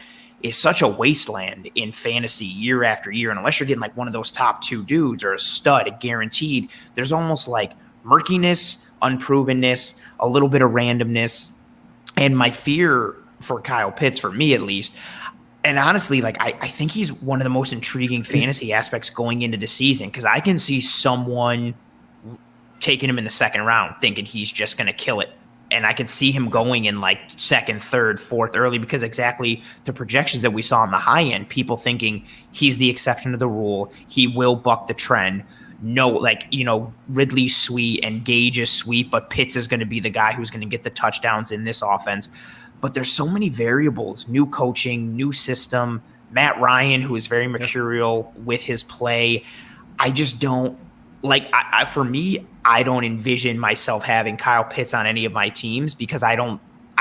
[SPEAKER 3] is such a wasteland in fantasy year after year, and unless you're getting like one of those top 2 dudes or a stud, guaranteed, there's almost like murkiness, unprovenness, a little bit of randomness, and my fear for Kyle Pitts, for me at least, and honestly, like I think he's one of the most intriguing fantasy aspects going into the season, because I can see someone taking him in the 2nd round thinking he's just going to kill it, and I can see him going in like 2nd, 3rd, 4th early, because exactly the projections that we saw on the high end, people thinking he's the exception to the rule, he will buck the trend. No, Ridley's sweet and Gage is sweet, but Pitts is going to be the guy who's going to get the touchdowns in this offense. But there's so many variables, new coaching, new system, Matt Ryan, who is very mercurial with his play. I just don't for me, I don't envision myself having Kyle Pitts on any of my teams, because I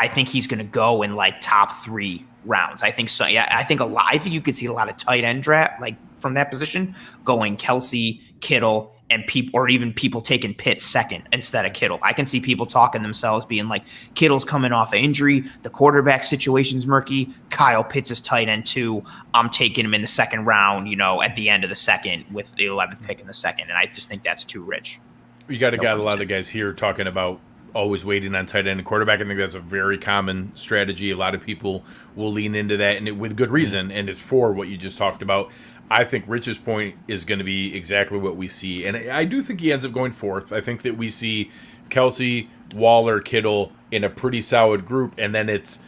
[SPEAKER 3] think he's going to go in like top 3 rounds. I think so. Yeah. I think you could see a lot of tight end draft, like from that position, going Kelsey, Kittle, and people taking Pitts 2nd instead of Kittle. I can see people talking themselves being like, Kittle's coming off an injury, the quarterback situation's murky, Kyle Pitts is tight end 2, I'm taking him in the 2nd round, at the end of the 2nd with the 11th pick in the 2nd, and I just think that's too rich.
[SPEAKER 1] You got a lot of guys here talking about always waiting on tight end and quarterback. I think that's a very common strategy. A lot of people will lean into that, and with good reason, and it's for what you just talked about. I think Rich's point is going to be exactly what we see. And I do think he ends up going 4th. I think that we see Kelsey, Waller, Kittle in a pretty solid group. And then it's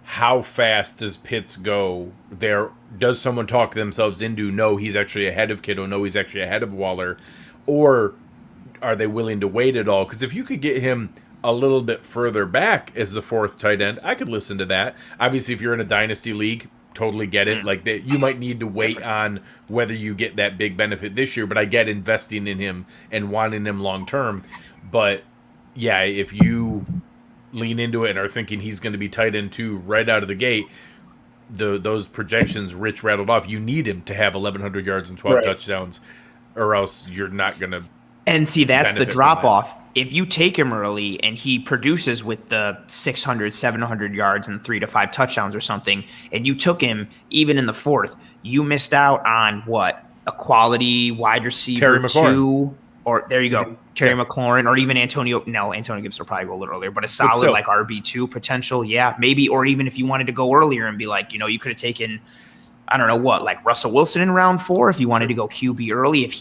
[SPEAKER 1] how fast does Pitts go there? Does someone talk themselves into, no, he's actually ahead of Kittle, no, he's actually ahead of Waller? Or are they willing to wait at all? Because if you could get him a little bit further back as the 4th tight end, I could listen to that. Obviously, if you're in a dynasty league, totally get it. Like that, you might need to wait on whether you get that big benefit this year, but I get investing in him and wanting him long term. But yeah, if you lean into it and are thinking he's going to be tight end 2 right out of the gate, those projections Rich rattled off, you need him to have 1,100 yards and 12 touchdowns. or else you're not going to.
[SPEAKER 3] And see, that's the
[SPEAKER 1] benefit from
[SPEAKER 3] drop
[SPEAKER 1] that.
[SPEAKER 3] off. If you take him early and he produces with the 600, 700 yards and 3 to 5 touchdowns or something, and you took him even in the 4th, you missed out on what? A quality wide receiver
[SPEAKER 1] Terry McLaurin.
[SPEAKER 3] 2, or there you go,
[SPEAKER 2] Mhm.
[SPEAKER 3] Terry McLaurin, or even Antonio. No, Antonio Gibson will probably go a little earlier, but a solid
[SPEAKER 1] still.
[SPEAKER 3] like RB2 potential. Yeah, maybe. Or even if you wanted to go earlier and be like, you could have taken, I don't know what, like Russell Wilson in round 4 if you wanted to go QB early. If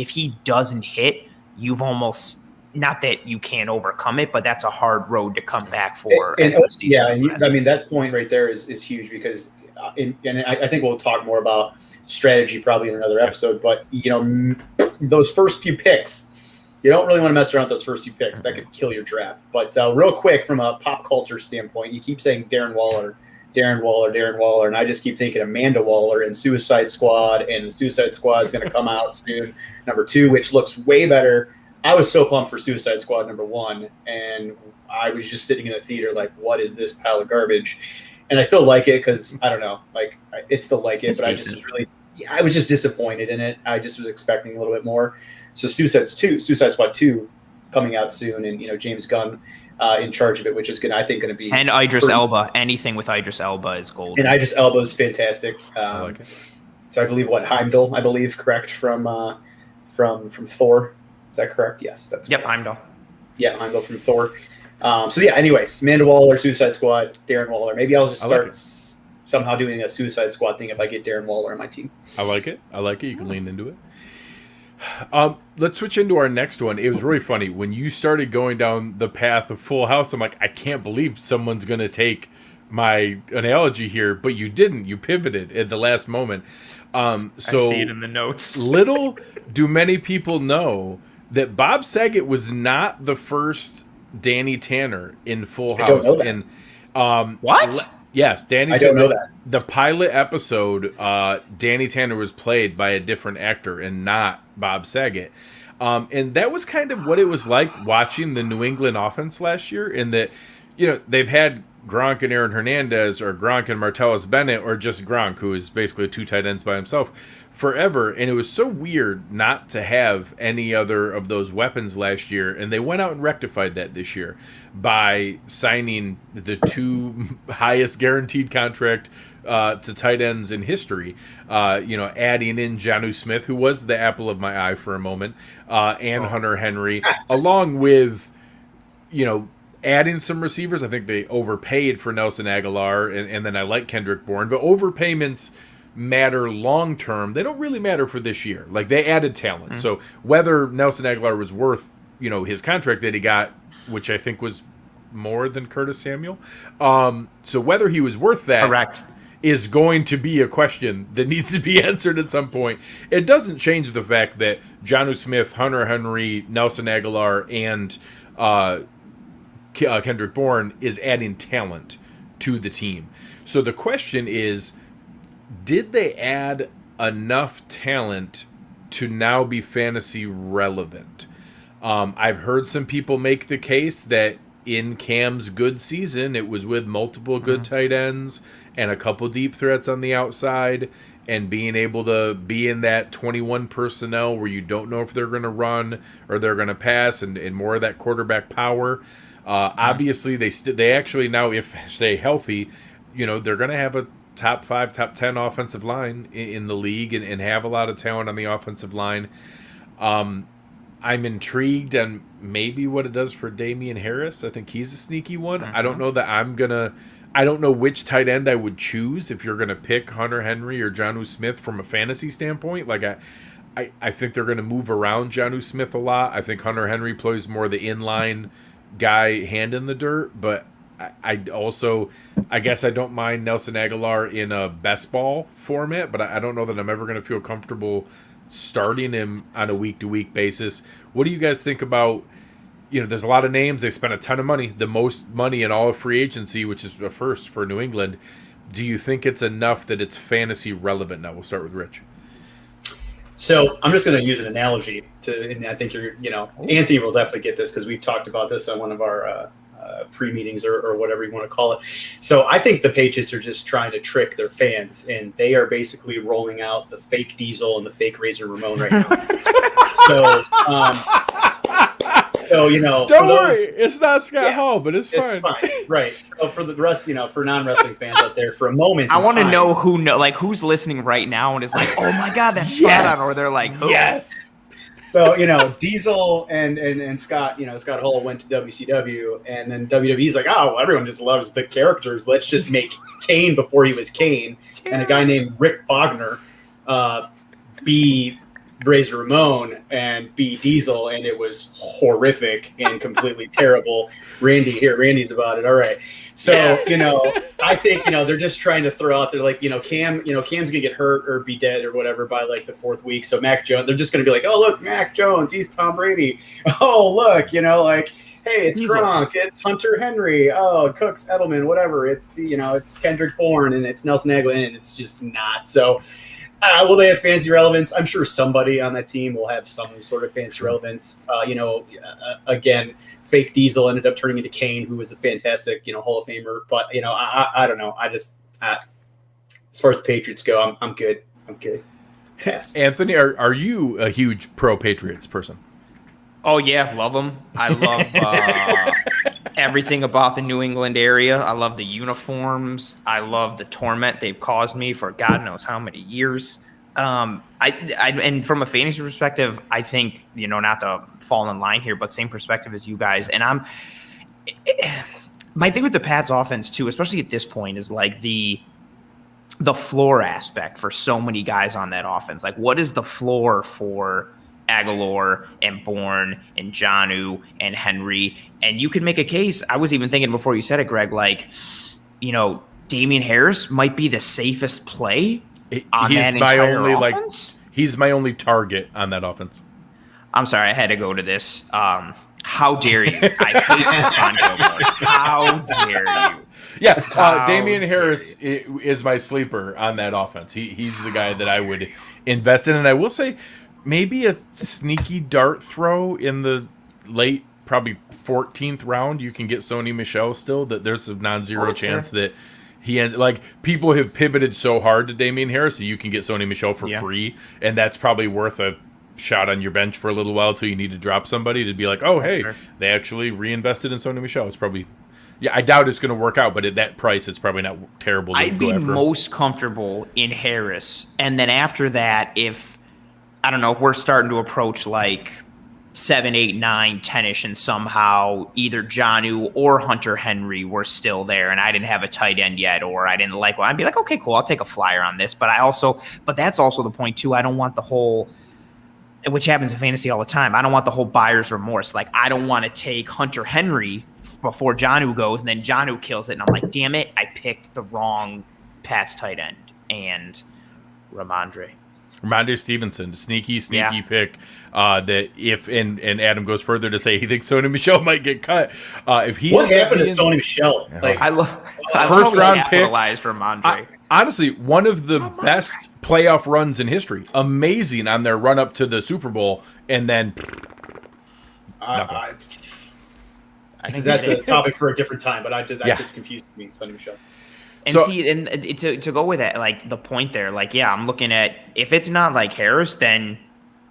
[SPEAKER 3] he doesn't hit, you've almost, not that you can't overcome it, but that's a hard road to come back for.
[SPEAKER 2] And,
[SPEAKER 3] as the season
[SPEAKER 2] I mean, that point right there is huge because, and I think we'll talk more about strategy probably in another episode. But those first few picks, you don't really want to mess around with those first few picks. That could kill your draft. But real quick, from a pop culture standpoint, you keep saying Darren Waller, and I just keep thinking Amanda Waller and Suicide Squad, and Suicide Squad is going to come out soon, number 2, which looks way better. I was so pumped for Suicide Squad number 1, and I was just sitting in a theater like, what is this pile of garbage? And I still like it because, I don't know, like, I still like it,
[SPEAKER 3] It's
[SPEAKER 2] but
[SPEAKER 3] decent.
[SPEAKER 2] I was just disappointed in it. I just was expecting a little bit more. So Suicide Squad 2 coming out soon, and, James Gunn in charge of it, which is I think going to be.
[SPEAKER 3] And Idris Elba. Anything with Idris Elba is gold.
[SPEAKER 2] And Idris Elba is fantastic.
[SPEAKER 1] I like it.
[SPEAKER 2] So I believe Heimdall, correct, from Thor. Is that correct? Yes, that's
[SPEAKER 3] Yep,
[SPEAKER 2] correct.
[SPEAKER 3] Heimdall.
[SPEAKER 2] Yeah, Heimdall from Thor. Anyways, Amanda Waller, Suicide Squad, Darren Waller. Maybe I'll just start somehow doing a Suicide Squad thing if I get Darren Waller on my team.
[SPEAKER 1] I like it. You can lean into it. Let's switch into our next one. It was really funny when you started going down the path of Full House. I'm like, I can't believe someone's going to take my analogy here, but you didn't. You pivoted at the last moment. So
[SPEAKER 3] I see it in the notes.
[SPEAKER 1] little do many people know that Bob Saget was not the first Danny Tanner in Full House.
[SPEAKER 2] I don't know that.
[SPEAKER 3] What?
[SPEAKER 1] Yes, Danny.
[SPEAKER 2] I don't know that.
[SPEAKER 1] The pilot episode, Danny Tanner was played by a different actor and not Bob Saget. And that was kind of what it was like watching the New England offense last year, in that, they've had Gronk and Aaron Hernandez, or Gronk and Martellus Bennett, or just Gronk, who is basically 2 tight ends by himself forever. And it was so weird not to have any other of those weapons last year. And they went out and rectified that this year by signing the 2 highest guaranteed contract to tight ends in history. Adding in Jonnu Smith, who was the apple of my eye for a moment, and Hunter Henry, along with, adding some receivers. I think they overpaid for Nelson Aguilar, and then I like Kendrick Bourne, but overpayments matter long term. They don't really matter for this year. Like, they added talent. Mm-hmm. So whether Nelson Aguilar was worth, his contract that he got, which I think was more than Curtis Samuel. So whether he was worth that,
[SPEAKER 3] correct,
[SPEAKER 1] is going to be a question that needs to be answered at some point. It doesn't change the fact that Jonnu Smith, Hunter Henry, Nelson Aguilar, and Kendrick Bourne is adding talent to the team. So the question is, did they add enough talent to now be fantasy relevant? I've heard some people make the case that in Cam's good season, it was with multiple good tight ends and a couple deep threats on the outside, and being able to be in that 21 personnel where you don't know if they're going to run or they're going to pass, and more of that quarterback power. Obviously, they actually now, if stay healthy, they're going to have a top 5, top 10 offensive line in the league, and have a lot of talent on the offensive line. I'm intrigued on maybe what it does for Damian Harris. I think he's a sneaky one. I don't know that I don't know which tight end I would choose if you're going to pick Hunter Henry or Jonnu Smith from a fantasy standpoint. Like, I think they're going to move around Jonnu Smith a lot. I think Hunter Henry plays more the inline guy, hand in the dirt, but I guess I don't mind Nelson Aguilar in a best ball format, but I don't know that I'm ever going to feel comfortable starting him on a week-to-week basis. What do you guys think about, there's a lot of names, they spent a ton of money, the most money in all of free agency, which is a first for New England. Do you think it's enough that it's fantasy relevant now? We'll start with Rich.
[SPEAKER 2] So I'm just going to use an analogy and I think Anthony will definitely get this because we've talked about this on one of our pre-meetings or whatever you want to call it. So I think the Patriots are just trying to trick their fans, and they are basically rolling out the fake Diesel and the fake Razor Ramon right now. So,
[SPEAKER 1] don't worry, it's not Scott Hall, but it's fine.
[SPEAKER 2] It's fine, right? So for the rest, for non-wrestling fans out there, for a moment,
[SPEAKER 3] I want to know who's listening right now and is like, "Oh my god, that's spot on," or they're like, "Who?"
[SPEAKER 1] Yes.
[SPEAKER 2] So Diesel and Scott, Scott Hall went to WCW, and then WWE's like, "Oh, everyone just loves the characters. Let's just make Kane before he was Kane," and a guy named Rick Bogner be Razor Ramon and be Diesel, and it was horrific and completely terrible. Randy's about it. All right. So, I think, they're just trying to throw out there, like, Cam's going to get hurt or be dead or whatever by like the 4th week. So Mac Jones, they're just going to be like, oh, look, Mac Jones, he's Tom Brady. Oh, look, like, hey, it's Gronk, it's Hunter Henry. Oh, Cooks, Edelman, whatever. It's it's Kendrick Bourne and it's Nelson Aguilar, and it's just not. So, will they have fancy relevance? I'm sure somebody on that team will have some sort of fancy relevance. Again, fake Diesel ended up turning into Kane, who was a fantastic, Hall of Famer. But I don't know. I just as far as the Patriots go, I'm good. I'm good. Yes.
[SPEAKER 1] Anthony, are you a huge pro Patriots person?
[SPEAKER 3] Oh yeah, love them. I love everything about the New England area. I love the uniforms. I love the torment they've caused me for God knows how many years. And from a fantasy perspective, I think, not to fall in line here, but same perspective as you guys. And my thing with the Pats offense too, especially at this point, is like the floor aspect for so many guys on that offense. Like, what is the floor for Aguilar and Bourne and Jonnu and Henry? And you could make a case. I was even thinking before you said it, Greg, like, Damian Harris might be the safest play on that entire offense.
[SPEAKER 1] He's my only target on that offense.
[SPEAKER 3] I'm sorry, I had to go to this. How dare you? I hate Stephon Gilmore. How dare you?
[SPEAKER 1] Yeah, Damian Harris is my sleeper on that offense. He's the guy that I would invest in. And I will say, maybe a sneaky dart throw in the late, probably 14th round, you can get Sony Michel still. That there's a non-zero chance that people have pivoted so hard to Damian Harris, so you can get Sony Michel for free, and that's probably worth a shot on your bench for a little while till you need to drop somebody to be like, oh, hey, they actually reinvested in Sony Michel. It's probably, I doubt it's going to work out, but at that price, it's probably not terrible.
[SPEAKER 3] I'd be most comfortable in Harris, and then after that, if I don't know, we're starting to approach like 7, 8, 9, 10-ish, and somehow either Jonnu or Hunter Henry were still there, and I didn't have a tight end yet, or I didn't like one, I'd be like, okay, cool, I'll take a flyer on this. But that's also the point too. I don't want the whole, which happens in fantasy all the time, I don't want the whole buyer's remorse. Like, I don't want to take Hunter Henry before Jonnu goes, and then Jonnu kills it, and I'm like, damn it, I picked the wrong Pats tight end. And Ramondre
[SPEAKER 1] Stevenson, sneaky pick. That if and Adam goes further to say he thinks Sony Michel might get cut. If he
[SPEAKER 2] what happened to Sony Michel?
[SPEAKER 3] Like, I love
[SPEAKER 1] first round pick.
[SPEAKER 3] Ramondre.
[SPEAKER 1] Honestly, one of the best playoff runs in history. Amazing on their run up to the Super Bowl, and then
[SPEAKER 2] I think that's a topic for a different time. But that just confused me, Sony Michel.
[SPEAKER 3] And to go with that, like the point there, like, yeah, I'm looking at, if it's not like Harris, then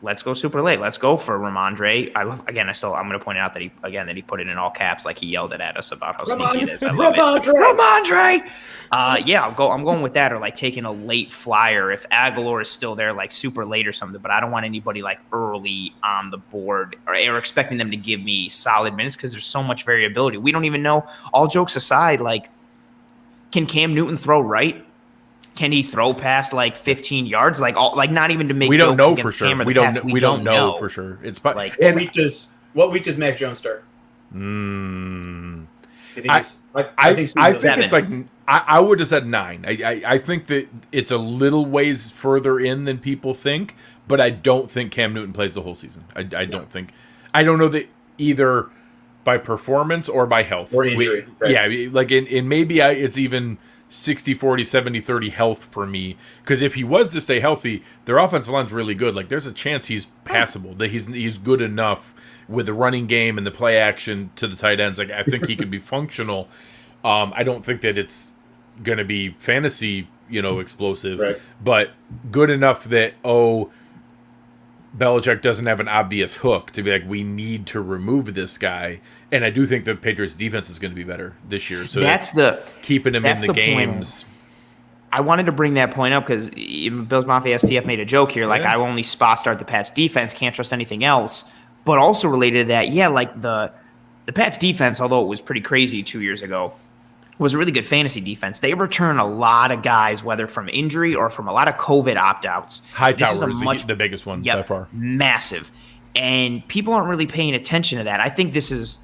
[SPEAKER 3] let's go super late. Let's go for Ramondre. I'm going to point out that he put it in all caps, like he yelled it at us about how sneaky it is. I love Ramondre. I'm going with that, or like taking a late flyer if Aguilar is still there, like super late or something. But I don't want anybody like early on the board or expecting them to give me solid minutes, because there's so much variability. We don't even know. All jokes aside, like, can Cam Newton throw right? Can he throw past like 15 yards? Like not even to make.
[SPEAKER 1] We don't
[SPEAKER 3] jokes
[SPEAKER 1] know for sure.
[SPEAKER 3] We don't know
[SPEAKER 1] for sure. It's
[SPEAKER 2] like what week does Mac Jones start?
[SPEAKER 1] I think it's like I would have said 9. I think that it's a little ways further in than people think, but I don't think Cam Newton plays the whole season. I don't think. I don't know that either by performance or by health.
[SPEAKER 2] Or injury. Right.
[SPEAKER 1] Yeah, like in maybe it's even 60-40, 70-30 health for me. Because if he was to stay healthy, their offensive line's really good. Like, there's a chance he's passable, that he's good enough with the running game and the play action to the tight ends. Like, I think he could be functional. I don't think that it's going to be fantasy, explosive, right, but good enough that, Belichick doesn't have an obvious hook to be like, we need to remove this guy. And I do think the Patriots defense is going to be better this year. So
[SPEAKER 3] that's
[SPEAKER 1] keeping him in the games.
[SPEAKER 3] Point. I wanted to bring that point up because Bills Mafia STF made a joke here. Like, I only spot start the Pats defense, can't trust anything else. But also related to that, like the Pats defense, although it was pretty crazy 2 years ago, was a really good fantasy defense. They return a lot of guys, whether from injury or from a lot of COVID opt-outs.
[SPEAKER 1] Hightower is the biggest one by far.
[SPEAKER 3] Massive. And people aren't really paying attention to that. I think this is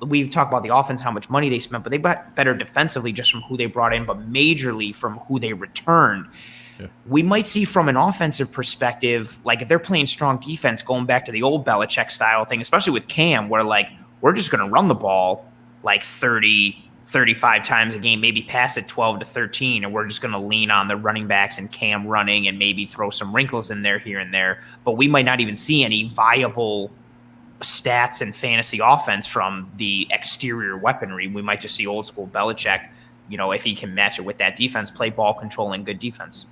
[SPEAKER 3] we've talked about the offense, how much money they spent, but they got better defensively just from who they brought in, but majorly from who they returned. Yeah. We might see from an offensive perspective, like if they're playing strong defense, going back to the old Belichick style thing, especially with Cam, where like we're just going to run the ball like 30, 35 times a game, maybe pass it 12 to 13, and we're just going to lean on the running backs and Cam running and maybe throw some wrinkles in there here and there. But we might not even see any viable stats and fantasy offense from the exterior weaponry. We might just see old school Belichick, if he can match it with that defense, play ball controlling good defense.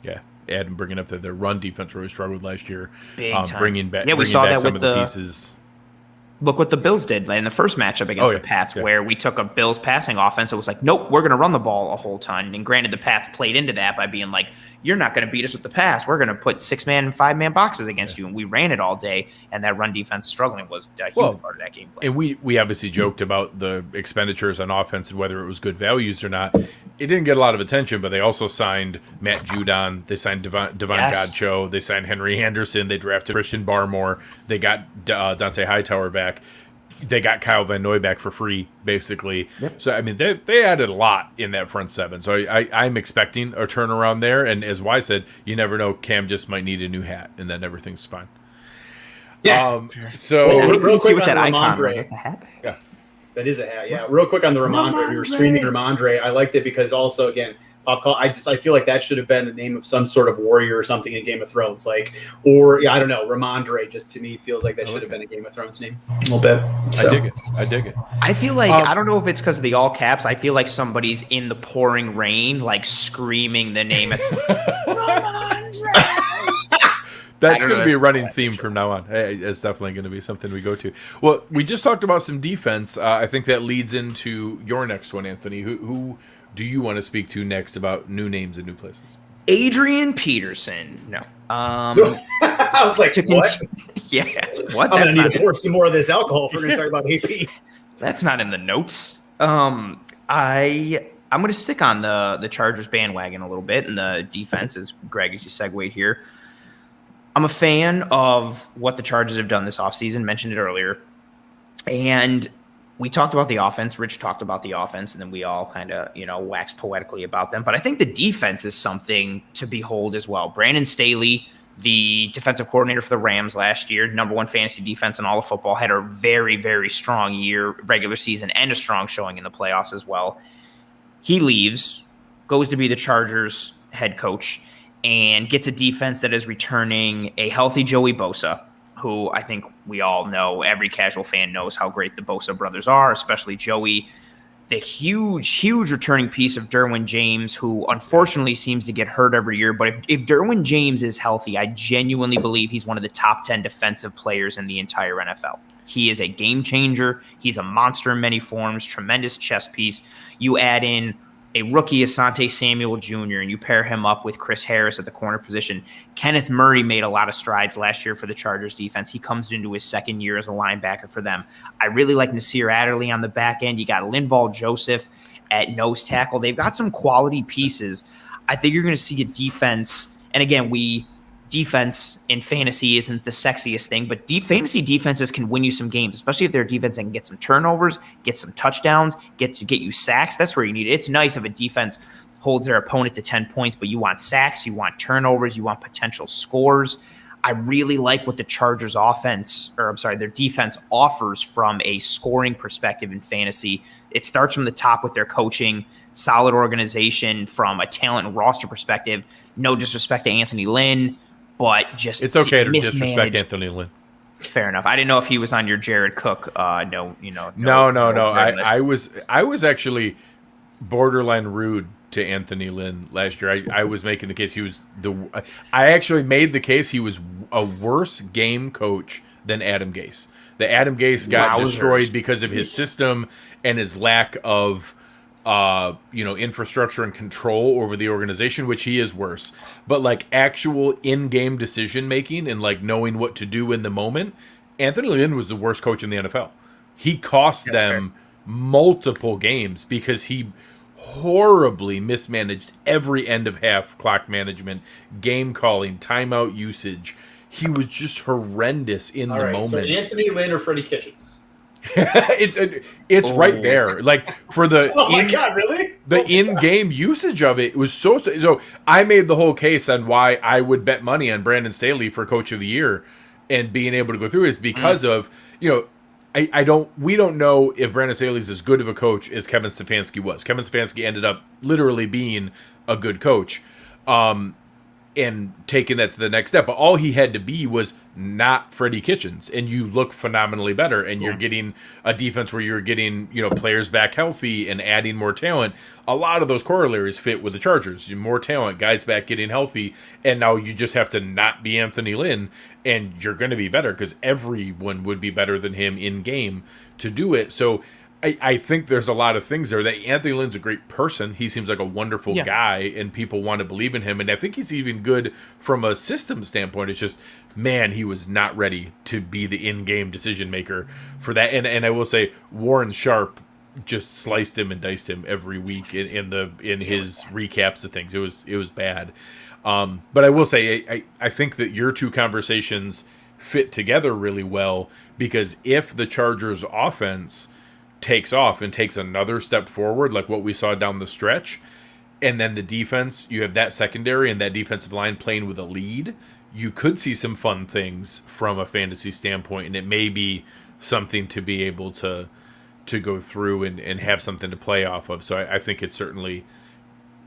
[SPEAKER 1] Yeah. And bringing up their run defense really struggled last year.
[SPEAKER 3] Big time.
[SPEAKER 1] Bringing back
[SPEAKER 3] we saw that
[SPEAKER 1] some
[SPEAKER 3] with
[SPEAKER 1] of the pieces.
[SPEAKER 3] Look what the Bills did in the first matchup against the Pats, where we took a Bills passing offense. It was like, nope, we're going to run the ball a whole ton. And granted, the Pats played into that by being like, you're not going to beat us with the pass. We're going to put 6-man and 5-man boxes against you. And we ran it all day. And that run defense struggling was a huge part of that game play.
[SPEAKER 1] And we obviously joked about the expenditures on offense and whether it was good values or not. It didn't get a lot of attention, but they also signed Matt Judon. They signed Devon Godchaux. They signed Henry Anderson. They drafted Christian Barmore. They got Dante Hightower back. They got Kyle Van Noy back for free, basically. Yep. So, I mean, they added a lot in that front seven. So I'm expecting a turnaround there. And as Y said, you never know. Cam just might need a new hat, and then everything's fine.
[SPEAKER 2] Yeah.
[SPEAKER 3] Real quick with that icon. The hat?
[SPEAKER 2] Yeah. That is a hat, yeah. Real quick on the Ramondre. We were streaming Ramondre. I liked it because also, again, pop call. I feel like that should have been the name of some sort of warrior or something in Game of Thrones. I don't know. Ramondre just to me feels like that should have been a Game of Thrones name a little bit. So.
[SPEAKER 1] I dig it.
[SPEAKER 3] I feel like, I don't know if it's because of the all caps. I feel like somebody's in the pouring rain, like screaming the name. Ramondre!
[SPEAKER 1] That's going to be a running theme from now on. It's definitely going to be something we go to. Well, we just talked about some defense. I think that leads into your next one, Anthony. Who do you want to speak to next about new names and new places?
[SPEAKER 3] Adrian Peterson. No.
[SPEAKER 2] I was like, what?
[SPEAKER 3] Yeah. What?
[SPEAKER 2] I'm going to need to pour some more of this alcohol if we're going to talk about AP.
[SPEAKER 3] That's not in the notes. I'm going to stick on the Chargers bandwagon a little bit and the defense, as Greg, as you segued here. I'm a fan of what the Chargers have done this offseason, mentioned it earlier. And we talked about the offense. Rich talked about the offense, and then we all kind of, waxed poetically about them. But I think the defense is something to behold as well. Brandon Staley, the defensive coordinator for the Rams last year, number one fantasy defense in all of football, had a very, very strong year, regular season, and a strong showing in the playoffs as well. He leaves, goes to be the Chargers head coach, and gets a defense that is returning a healthy Joey Bosa, who I think we all know, every casual fan knows how great the Bosa brothers are, especially Joey. The huge, huge returning piece of Derwin James, who unfortunately seems to get hurt every year. But if Derwin James is healthy, I genuinely believe he's one of the top 10 defensive players in the entire NFL. He is a game changer. He's a monster in many forms, tremendous chess piece. You add in a rookie Asante Samuel Jr., and you pair him up with Chris Harris at the corner position. Kenneth Murray made a lot of strides last year for the Chargers defense. He comes into his second year as a linebacker for them. I really like Nasir Adderley on the back end. You got Linval Joseph at nose tackle. They've got some quality pieces. I think you're going to see a defense, and again, defense in fantasy isn't the sexiest thing, but fantasy defenses can win you some games, especially if they're a defense that can get some turnovers, get some touchdowns, get you sacks. That's where you need it. It's nice if a defense holds their opponent to 10 points, but you want sacks, you want turnovers, you want potential scores. I really like what the Chargers their defense offers from a scoring perspective in fantasy. It starts from the top with their coaching, solid organization from a talent and roster perspective. No disrespect to Anthony Lynn, but just
[SPEAKER 1] it's okay to disrespect Anthony Lynn.
[SPEAKER 3] Fair enough. I didn't know if he was on your Jared Cook. No.
[SPEAKER 1] I was actually borderline rude to Anthony Lynn last year. I was making the case he was I actually made the case he was a worse game coach than Adam Gase. The Adam Gase got destroyed because of his system and his lack of infrastructure and control over the organization, which he is worse. But like actual in-game decision making and like knowing what to do in the moment, Anthony Lynn was the worst coach in the NFL. He cost them multiple games because he horribly mismanaged every end of half clock management, game calling, timeout usage. He was just horrendous in the moment.
[SPEAKER 2] So Anthony Lynn or Freddie Kitchens?
[SPEAKER 1] It's right there. Like for the
[SPEAKER 2] God, really?
[SPEAKER 1] The in-game usage of it was so. I made the whole case on why I would bet money on Brandon Staley for Coach of the Year, and being able to go through is because of we don't know if Brandon Staley's as good of a coach as Kevin Stefanski was. Kevin Stefanski ended up literally being a good coach, and taking that to the next step. But all he had to be was not Freddie Kitchens, and you look phenomenally better. And you're getting a defense where you're getting players back healthy and adding more talent. A lot of those corollaries fit with the Chargers. More talent, guys back getting healthy, and now you just have to not be Anthony Lynn, and you're going to be better because everyone would be better than him in game to do it. So I think there's a lot of things there. That Anthony Lynn's a great person. He seems like a wonderful guy, and people want to believe in him. And I think he's even good from a system standpoint. It's just, man, he was not ready to be the in-game decision maker for that. And I will say, Warren Sharp just sliced him and diced him every week in his recaps of things. It was bad. But I will say, I think that your two conversations fit together really well, because if the Chargers offense takes off and takes another step forward, like what we saw down the stretch, and then the defense, you have that secondary and that defensive line playing with a lead, you could see some fun things from a fantasy standpoint, and it may be something to be able to go through and have something to play off of. So I think it's certainly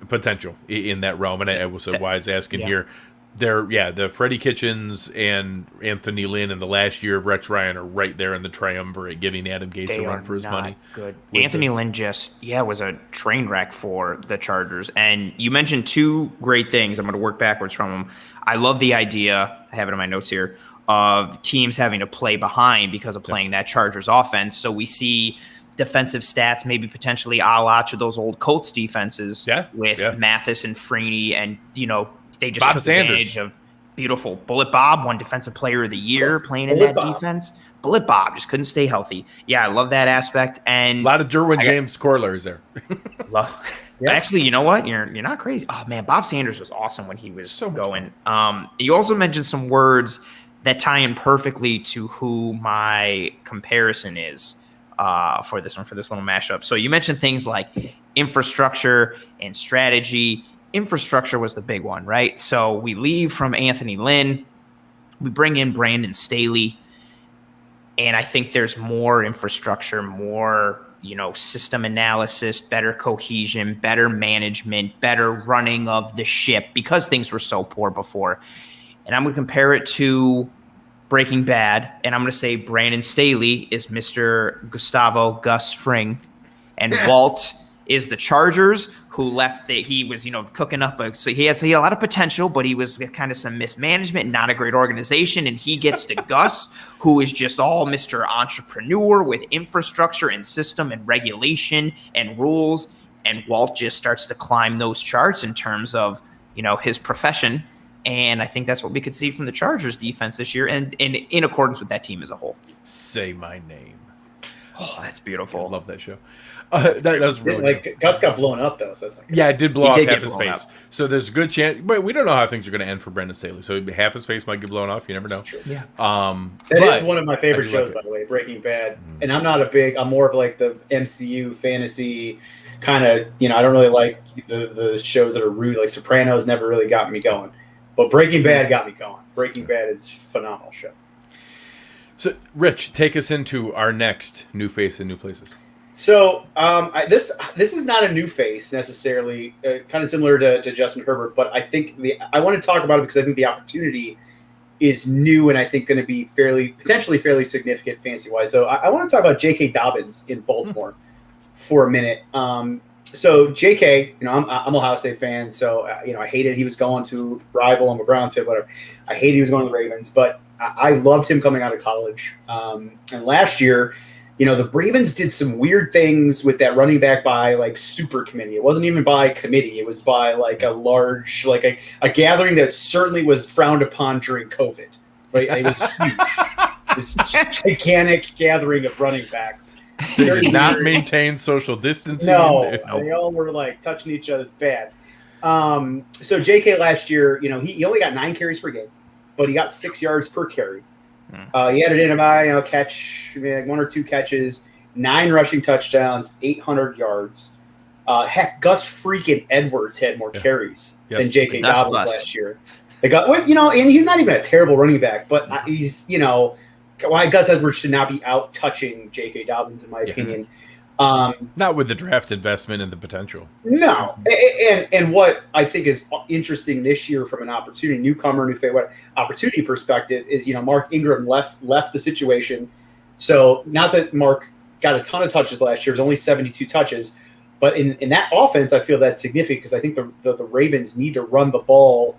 [SPEAKER 1] potential in that realm. And I will say why I was asking here. The Freddie Kitchens and Anthony Lynn in the last year of Rex Ryan are right there in the triumvirate, giving Adam Gase a run for his money.
[SPEAKER 3] Good. Anthony Lynn just was a train wreck for the Chargers. And you mentioned two great things. I'm going to work backwards from them. I love the idea, I have it in my notes here, of teams having to play behind because of playing that Chargers offense. So we see defensive stats maybe potentially a la to those old Colts defenses with Mathis and Freeney, and they just took advantage of beautiful. Bullet Bob won Defensive Player of the Year playing in that defense. Bullet Bob just couldn't stay healthy. Yeah, I love that aspect. And
[SPEAKER 1] a lot of Derwin James corollaries there.
[SPEAKER 3] Actually, you know what? You're not crazy. Oh man, Bob Sanders was awesome when he was going. You also mentioned some words that tie in perfectly to who my comparison is for this little mashup. So you mentioned things like infrastructure and strategy. Infrastructure was the big one, right? So we leave from Anthony Lynn, we bring in Brandon Staley, and I think there's more infrastructure, more system analysis, better cohesion, better management, better running of the ship, because things were so poor before. And I'm going to compare it to Breaking Bad, and I'm going to say Brandon Staley is Mr. Gustavo Gus Fring, and Walt is the Chargers, who left. He was, cooking up. So he had a lot of potential, but he was kind of some mismanagement, not a great organization. And he gets to Gus, who is just all Mr. Entrepreneur with infrastructure and system and regulation and rules. And Walt just starts to climb those charts in terms of, his profession. And I think that's what we could see from the Chargers defense this year, and in accordance with that team as a whole.
[SPEAKER 1] Say my name.
[SPEAKER 3] Oh, that's beautiful.
[SPEAKER 1] I love that show. That was really
[SPEAKER 2] good. Gus got blown up though, so that's not good.
[SPEAKER 1] Yeah, it did blow off half his face. So there's a good chance, but we don't know how things are going to end for Brandon Staley. So half his face might get blown off. You never know.
[SPEAKER 3] Yeah.
[SPEAKER 2] That is one of my favorite shows, by the way, Breaking Bad. And I'm more of like the MCU fantasy kind of. I don't really like the shows that are rude. Like Sopranos never really got me going, but Breaking Bad got me going. Breaking Bad is a phenomenal show.
[SPEAKER 1] So, Rich, take us into our next new face in new places.
[SPEAKER 2] So this is not a new face necessarily, kind of similar to Justin Herbert, but I think I want to talk about it because I think the opportunity is new and I think going to be potentially fairly significant fantasy wise. So I want to talk about J.K. Dobbins in Baltimore for a minute. So JK, I'm a Ohio State fan, so I hated he was going to rival. I'm a Browns fan, whatever. I hated he was going to the Ravens, but I loved him coming out of college. And last year, the Ravens did some weird things with that running back by like super committee. It wasn't even by committee; it was by like a large, like a gathering that certainly was frowned upon during COVID. Right? It was huge. This gigantic gathering of running backs.
[SPEAKER 1] They did not maintain social distancing.
[SPEAKER 2] No, they all were like touching each other bad. So JK last year, he only got 9 carries per game, but he got 6 yards per carry. He added in a catch, like 1 or 2 catches, 9 rushing touchdowns, 800 yards. Heck, Gus freaking Edwards had more carries than J.K. Dobbins last year. They got, and he's not even a terrible running back, but he's, why Gus Edwards should not be out touching J.K. Dobbins, in my opinion.
[SPEAKER 1] Not with the draft investment and the potential.
[SPEAKER 2] No. And what I think is interesting this year from an opportunity, newcomer, opportunity perspective is, Mark Ingram left the situation. So not that Mark got a ton of touches last year, it was only 72 touches. But in that offense, I feel that's significant because I think the Ravens need to run the ball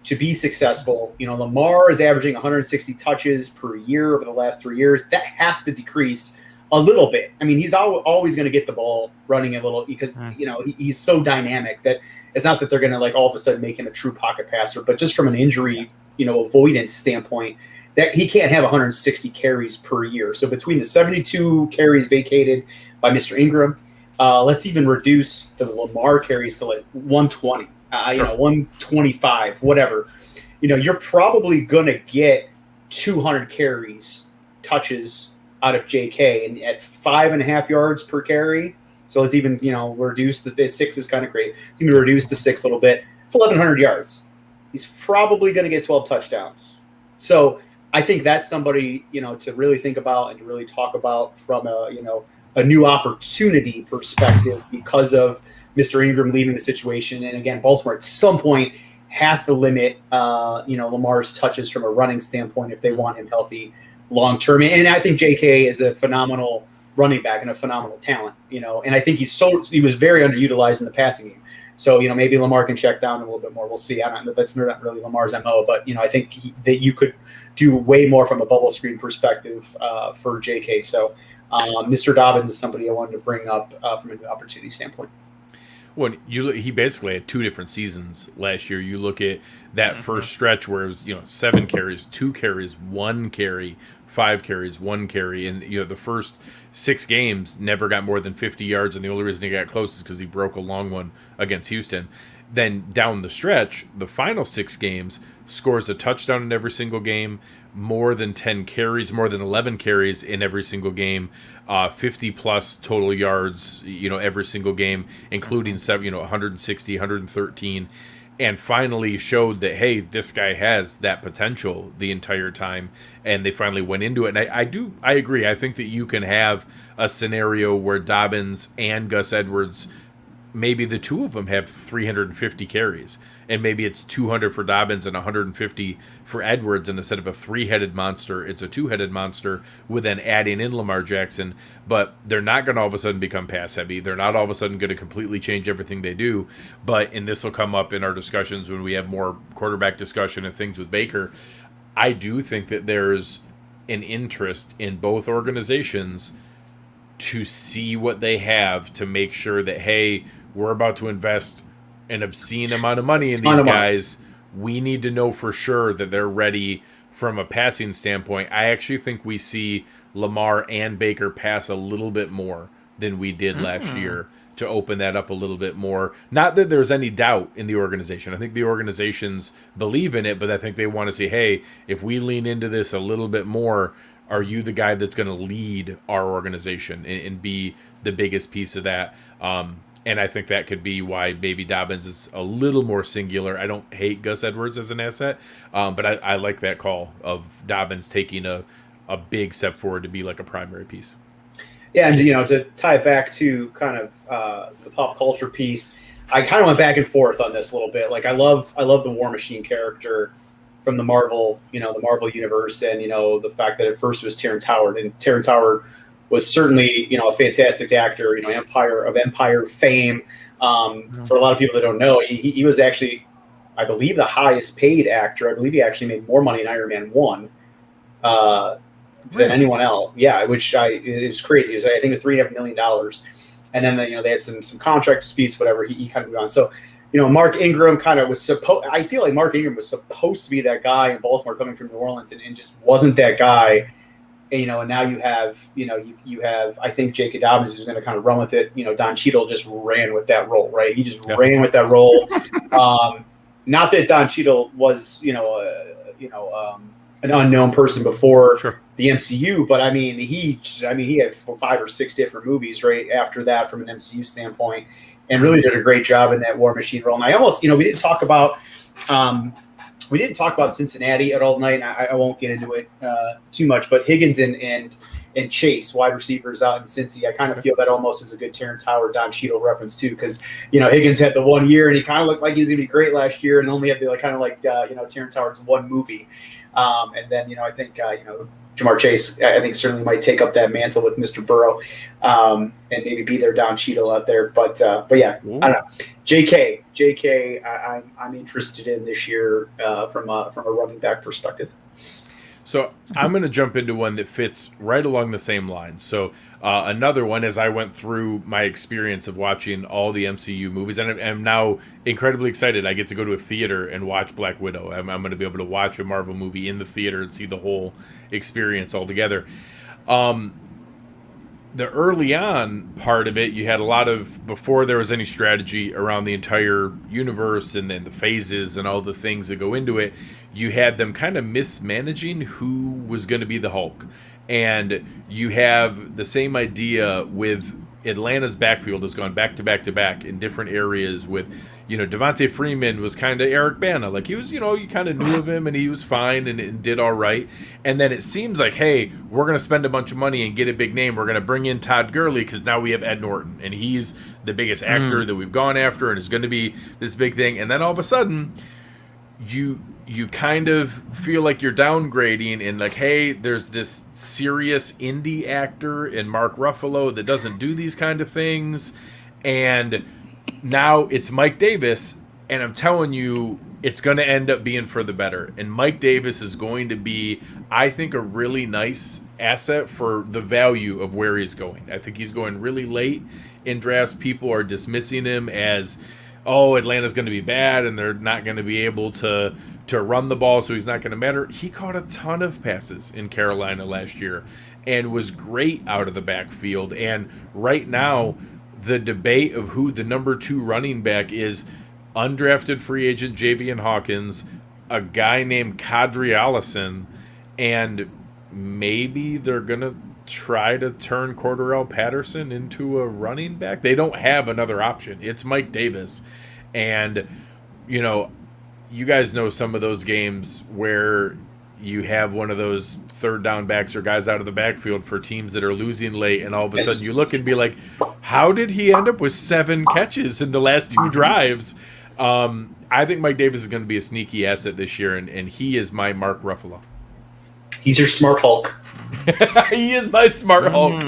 [SPEAKER 2] to be successful. Lamar is averaging 160 touches per year over the last 3 years. That has to decrease a little bit. I mean, he's always going to get the ball running a little because, he's so dynamic that it's not that they're going to like all of a sudden make him a true pocket passer, but just from an injury, avoidance standpoint, that he can't have 160 carries per year. So between the 72 carries vacated by Mr. Ingram, let's even reduce the Lamar carries to like 120, 125, whatever. You're probably going to get 200 carries, touches out of JK, and at 5.5 yards per carry. So let's even, reduce the 6 is kind of great. Let's even reduce the 6 a little bit. It's 1,100 yards. He's probably going to get 12 touchdowns. So I think that's somebody, to really think about and to really talk about from a new opportunity perspective because of Mr. Ingram leaving the situation. And again, Baltimore at some point has to limit, Lamar's touches from a running standpoint if they want him healthy long term. And I think JK is a phenomenal running back and a phenomenal talent, and I think he was very underutilized in the passing game. So, maybe Lamar can check down a little bit more. We'll see. I don't know. That's not really Lamar's MO, but, I think that you could do way more from a bubble screen perspective for JK. So Mr. Dobbins is somebody I wanted to bring up from an opportunity standpoint.
[SPEAKER 1] Well, he basically had 2 different seasons last year. You look at that first stretch where it was 7 carries, 2 carries, 1 carry, 5 carries, 1 carry, and the first 6 games never got more than 50 yards, and the only reason he got close is because he broke a long one against Houston. Then down the stretch, the final 6 games, scores a touchdown in every single game, more than 10 carries, more than 11 carries in every single game, 50 plus total yards, every single game, including 160, 113, and finally showed that, hey, this guy has that potential the entire time, and they finally went into it. And I agree. I think that you can have a scenario where Dobbins and Gus Edwards, maybe the two of them have 350 carries, and maybe it's 200 for Dobbins and 150 for Edwards, and instead of a 3-headed monster, it's a 2-headed monster with then adding in Lamar Jackson. But they're not going to all of a sudden become pass heavy. They're not all of a sudden going to completely change everything they do. And this will come up in our discussions when we have more quarterback discussion and things with Baker. I do think that there's an interest in both organizations to see what they have to make sure that, hey, we're about to invest an obscene amount of money in these guys. We need to know for sure that they're ready from a passing standpoint. I actually think we see Lamar and Baker pass a little bit more than we did last year to open that up a little bit more. Not that there's any doubt in the organization. I think the organizations believe in it, but I think they want to say, hey, if we lean into this a little bit more, are you the guy that's going to lead our organization and be the biggest piece of that? And I think that could be why maybe Dobbins is a little more singular. I don't hate Gus Edwards as an asset, but I like that call of Dobbins taking a big step forward to be like a primary piece.
[SPEAKER 2] Yeah, and to tie it back to kind of the pop culture piece, I kind of went back and forth on this a little bit. Like I love the War Machine character from the Marvel, the Marvel universe, and the fact that at first it was Terrence Howard, and Terrence Howard was certainly, a fantastic actor, Empire fame. For a lot of people that don't know, he was actually, I believe, the highest paid actor. I believe he actually made more money in Iron Man 1 than anyone else. Yeah, which is crazy. It was, I think, it was $3.5 million. And then, they had some contract disputes, whatever. He kind of moved on. So, Mark Ingram kind of was supposed. I feel like Mark Ingram was supposed to be that guy in Baltimore, coming from New Orleans, and just wasn't that guy. And, and now you have, you have, I think, J.K. Dobbins, who's going to kind of run with it. Don Cheadle just ran with that role, right? He just ran with that role. Not that Don Cheadle was, an unknown person before the MCU, but he had 5 or 6 different movies right after that from an MCU standpoint, and really did a great job in that War Machine role. And I almost, we didn't talk about Cincinnati at all tonight. And I won't get into it too much, but Higgins and Chase, wide receivers out in Cincy, I kind of feel that almost is a good Terrence Howard, Don Cheadle reference too, because Higgins had the 1 year and he kind of looked like he was going to be great last year, and only had the Terrence Howard's 1 movie. And then, I think, Jamar Chase, I think, certainly might take up that mantle with Mr. Burrow, and maybe be their Don Cheadle out there. But yeah, I don't know. JK, I'm interested in this year from a running back perspective.
[SPEAKER 1] So I'm going to jump into one that fits right along the same lines. So another one, as I went through my experience of watching all the MCU movies, and I'm now incredibly excited. I get to go to a theater and watch Black Widow. I'm going to be able to watch a Marvel movie in the theater and see the whole experience all together. The early on part of it, you had a lot of, before there was any strategy around the entire universe and then the phases and all the things that go into it, you had them kind of mismanaging who was going to be the Hulk. And you have the same idea with Atlanta's backfield has gone back to back to back in different areas with, Devontae Freeman was kind of Eric Bana. Like, he was, you kind of knew of him and he was fine and did all right. And then it seems like, hey, we're going to spend a bunch of money and get a big name. We're going to bring in Todd Gurley because now we have Ed Norton. And he's the biggest actor that we've gone after and is going to be this big thing. And then all of a sudden, you kind of feel like you're downgrading and like, hey, there's this serious indie actor in Mark Ruffalo that doesn't do these kind of things. And now it's Mike Davis, and I'm telling you, it's going to end up being for the better. And Mike Davis is going to be, I think, a really nice asset for the value of where he's going. I think he's going really late in drafts. People are dismissing him as, oh, Atlanta's going to be bad and they're not going to be able to run the ball, so he's not going to matter. He caught a ton of passes in Carolina last year and was great out of the backfield. And right now, the debate of who the number 2 running back is undrafted free agent Javian Hawkins, a guy named Kadri Allison, and maybe they're going to try to turn Cordarrelle Patterson into a running back. They don't have another option. It's Mike Davis. And, you guys know some of those games where you have one of those third down backs or guys out of the backfield for teams that are losing late, and all of a sudden you look and be like, how did he end up with 7 catches in the last 2 drives? I think Mike Davis is going to be a sneaky asset this year, and he is my Mark Ruffalo.
[SPEAKER 2] He's your smart Hulk.
[SPEAKER 1] He is my smart Hulk.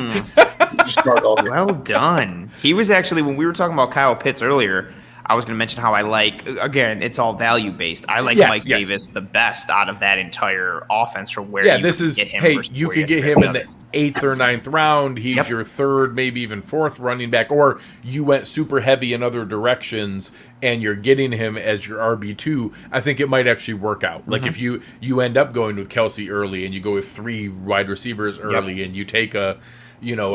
[SPEAKER 2] Smart Hulk.
[SPEAKER 3] Well done. He was actually, when we were talking about Kyle Pitts earlier, I was going to mention how I like, again, it's all value based. I like Mike Davis the best out of that entire offense from where you
[SPEAKER 1] this is,
[SPEAKER 3] get him.
[SPEAKER 1] Hey, you could get him in the 8th or 9th round. He's your 3rd, maybe even 4th running back, or you went super heavy in other directions and you're getting him as your RB2. I think it might actually work out. Like if you end up going with Kelsey early and you go with 3 wide receivers early and you take a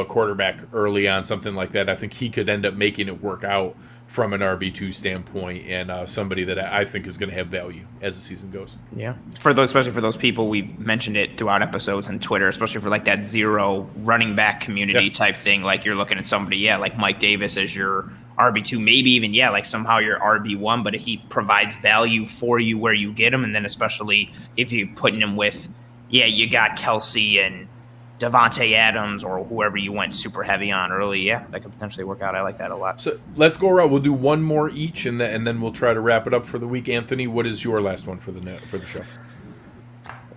[SPEAKER 1] quarterback early on, something like that, I think he could end up making it work out from an RB2 standpoint, and somebody that I think is going to have value as the season goes.
[SPEAKER 3] Yeah, especially for those people, we've mentioned it throughout episodes on Twitter, especially for like that zero running back community type thing. Like you're looking at somebody, like Mike Davis as your RB2, maybe even like somehow your RB1, but he provides value for you where you get him, and then especially if you're putting him with, you got Kelsey and Devontae Adams or whoever you went super heavy on early, that could potentially work out. I like that a lot.
[SPEAKER 1] So let's go around. We'll do one more each, and then we'll try to wrap it up for the week. Anthony, what is your last one for the show?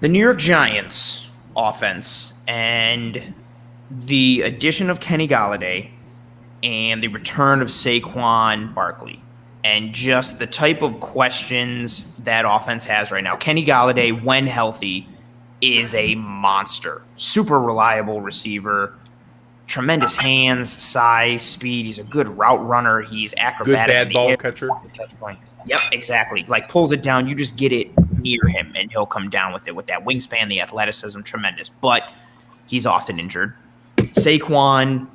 [SPEAKER 3] The New York Giants offense, and the addition of Kenny Golladay and the return of Saquon Barkley and just the type of questions that offense has right now. Kenny Golladay, when healthy, is a monster. Super reliable receiver. Tremendous hands, size, speed. He's a good route runner. He's acrobatic.
[SPEAKER 1] Good bad ball catcher.
[SPEAKER 3] Yep, exactly. Like pulls it down. You just get it near him, and he'll come down with it with that wingspan, the athleticism, tremendous. But he's often injured. Saquon,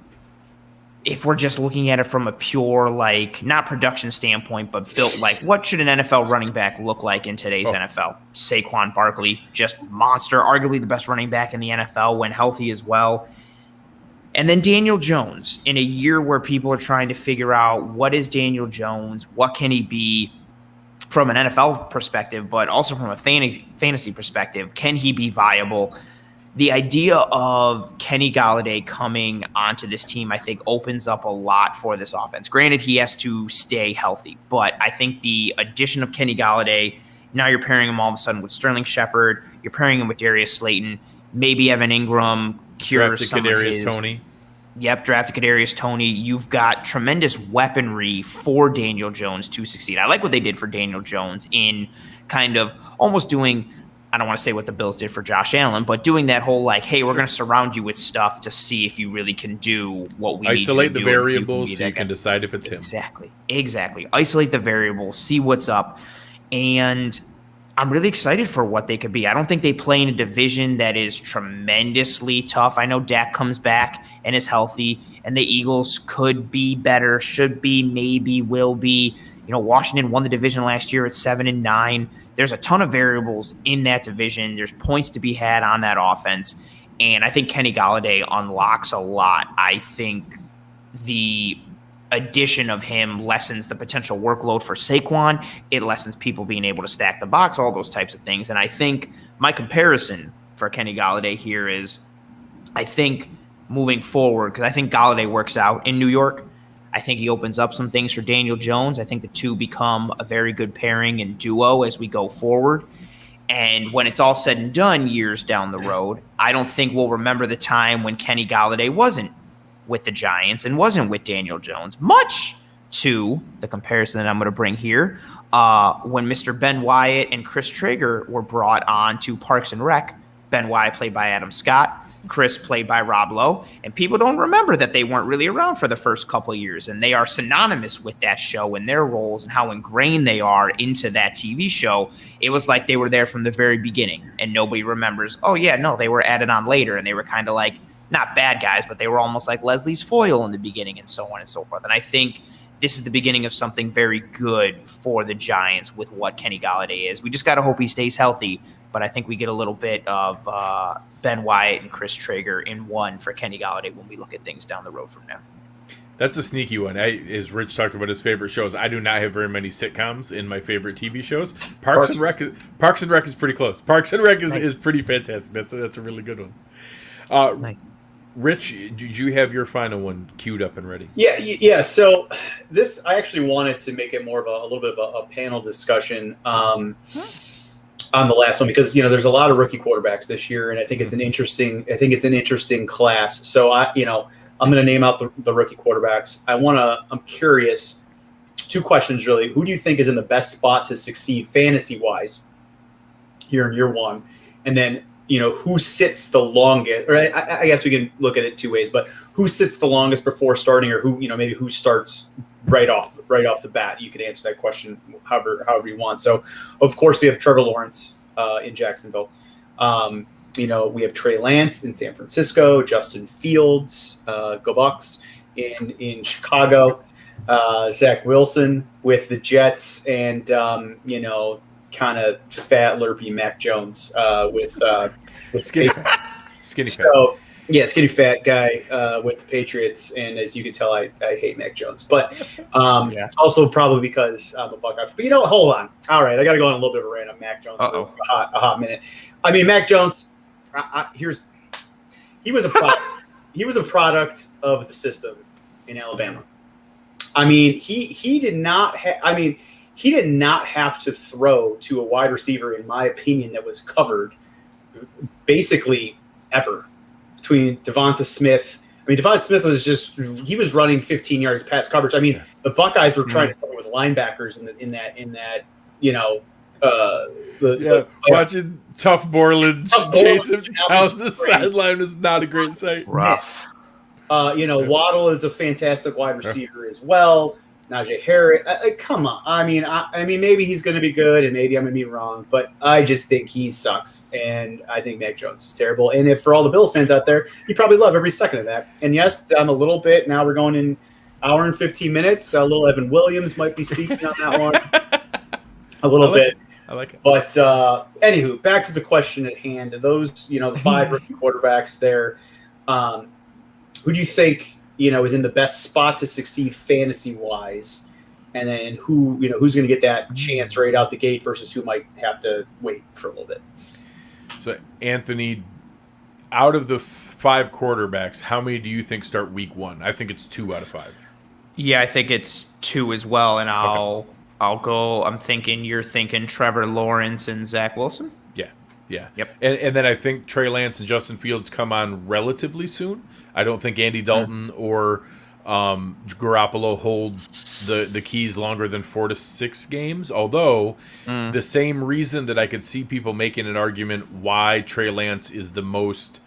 [SPEAKER 3] if we're just looking at it from a pure, like, not production standpoint, but built, like, what should an NFL running back look like in today's NFL? Saquon Barkley, just monster, arguably the best running back in the NFL when healthy as well. And then Daniel Jones, in a year where people are trying to figure out what is Daniel Jones, what can he be from an NFL perspective, but also from a fantasy perspective. Can he be viable? The idea of Kenny Golladay coming onto this team, I think, opens up a lot for this offense. Granted, he has to stay healthy, but I think the addition of Kenny Golladay, now you're pairing him all of a sudden with Sterling Shepard, you're pairing him with Darius Slayton, maybe Evan Ingram cures some of his.
[SPEAKER 1] Tony.
[SPEAKER 3] Yep, drafted Kadarius Toney. You've got tremendous weaponry for Daniel Jones to succeed. I like what they did for Daniel Jones in kind of almost doing, I don't want to say what the Bills did for Josh Allen, but doing that whole like, hey, we're going to surround you with stuff to see if you really can do what we need you to do.
[SPEAKER 1] Isolate the variables so you can decide if it's him.
[SPEAKER 3] Exactly. Isolate the variables, see what's up. And I'm really excited for what they could be. I don't think they play in a division that is tremendously tough. I know Dak comes back and is healthy, and the Eagles could be better, should be, maybe, will be. You know, Washington won the division last year at 7-9. There's a ton of variables in that division. There's points to be had on that offense, and I think Kenny Golladay unlocks a lot. I think the addition of him lessens the potential workload for Saquon. It lessens people being able to stack the box, all those types of things. And I think my comparison for Kenny Golladay here is, I think moving forward, because I think Golladay works out in New York. I think he opens up some things for Daniel Jones. I think the two become a very good pairing and duo as we go forward. And when it's all said and done years down the road, I don't think we'll remember the time when Kenny Golladay wasn't with the Giants and wasn't with Daniel Jones, much to the comparison that I'm going to bring here. When Mr. Ben Wyatt and Chris Traeger were brought on to Parks and Rec, Ben Wyatt played by Adam Scott, Chris played by Rob Lowe, and people don't remember that they weren't really around for the first couple of years, and they are synonymous with that show and their roles and how ingrained they are into that TV show. It was like they were there from the very beginning, and nobody remembers, oh yeah, no, they were added on later, and they were kind of like, not bad guys, but they were almost like Leslie's foil in the beginning and so on and so forth. And I think this is the beginning of something very good for the Giants with what Kenny Golladay is. We just got to hope he stays healthy, but I think we get a little bit of Ben Wyatt and Chris Traeger in one for Kenny Golladay when we look at things down the road from now.
[SPEAKER 1] That's a sneaky one. As Rich talked about his favorite shows, I do not have very many sitcoms in my favorite TV shows. Parks and Rec is pretty close. Parks and Rec is pretty fantastic. That's a really good one.
[SPEAKER 3] Nice.
[SPEAKER 1] Rich, did you have your final one queued up and ready?
[SPEAKER 2] Yeah. So this, I actually wanted to make it more of a little bit of a panel discussion on the last one, because there's a lot of rookie quarterbacks this year, and I think it's an interesting class. So I'm going to name out the rookie quarterbacks. I'm curious. Two questions really. Who do you think is in the best spot to succeed fantasy wise here in year one, and then who sits the longest, or I guess we can look at it two ways, but who sits the longest before starting, or who, maybe who starts right off the bat? You could answer that question however you want. So, of course, we have Trevor Lawrence in Jacksonville. We have Trey Lance in San Francisco, Justin Fields, go Bucs, in Chicago, Zach Wilson with the Jets, and kind of fat, lurpy Mac Jones with
[SPEAKER 1] skinny fat.
[SPEAKER 2] So yeah, skinny fat guy with the Patriots, and as you can tell, I hate Mac Jones, but it's also probably because I'm a Buckeye. But hold on. All right, I got to go on a little bit of a rant on Mac Jones for a hot minute. I mean, Mac Jones. He was a product. He was a product of the system in Alabama. I mean, he did not have to throw to a wide receiver, in my opinion, that was covered basically ever. between Devonta Smith. I mean, Devonta Smith he was running 15 yards past coverage. I mean, the Buckeyes were trying to cover with linebackers in that
[SPEAKER 1] watching Tough Borland chase him down the sideline is not a great sight.
[SPEAKER 3] Rough.
[SPEAKER 2] Waddle is a fantastic wide receiver as well. Najee Harris, come on. I mean, maybe he's going to be good, and maybe I'm going to be wrong, but I just think he sucks, and I think Mac Jones is terrible. And if for all the Bills fans out there, you probably love every second of that. And yes, I'm a little bit. Now we're going in hour and 15 minutes. A little Evan Williams might be speaking on that one. A little bit.
[SPEAKER 1] I like it.
[SPEAKER 2] But anywho, back to the question at hand. Those, the 5 rookie quarterbacks there. Who do you think? Is in the best spot to succeed fantasy-wise, and then who's going to get that chance right out the gate versus who might have to wait for a little bit.
[SPEAKER 1] So, Anthony, out of the 5 quarterbacks, how many do you think start week 1? I think it's 2 out of 5.
[SPEAKER 3] Yeah, I think it's 2 as well, and I'll go. You're thinking Trevor Lawrence and Zach Wilson?
[SPEAKER 1] Yeah.
[SPEAKER 3] Yep.
[SPEAKER 1] And then I think Trey Lance and Justin Fields come on relatively soon. I don't think Andy Dalton or Garoppolo hold the keys longer than 4 to 6 games. Although the same reason that I could see people making an argument why Trey Lance is the most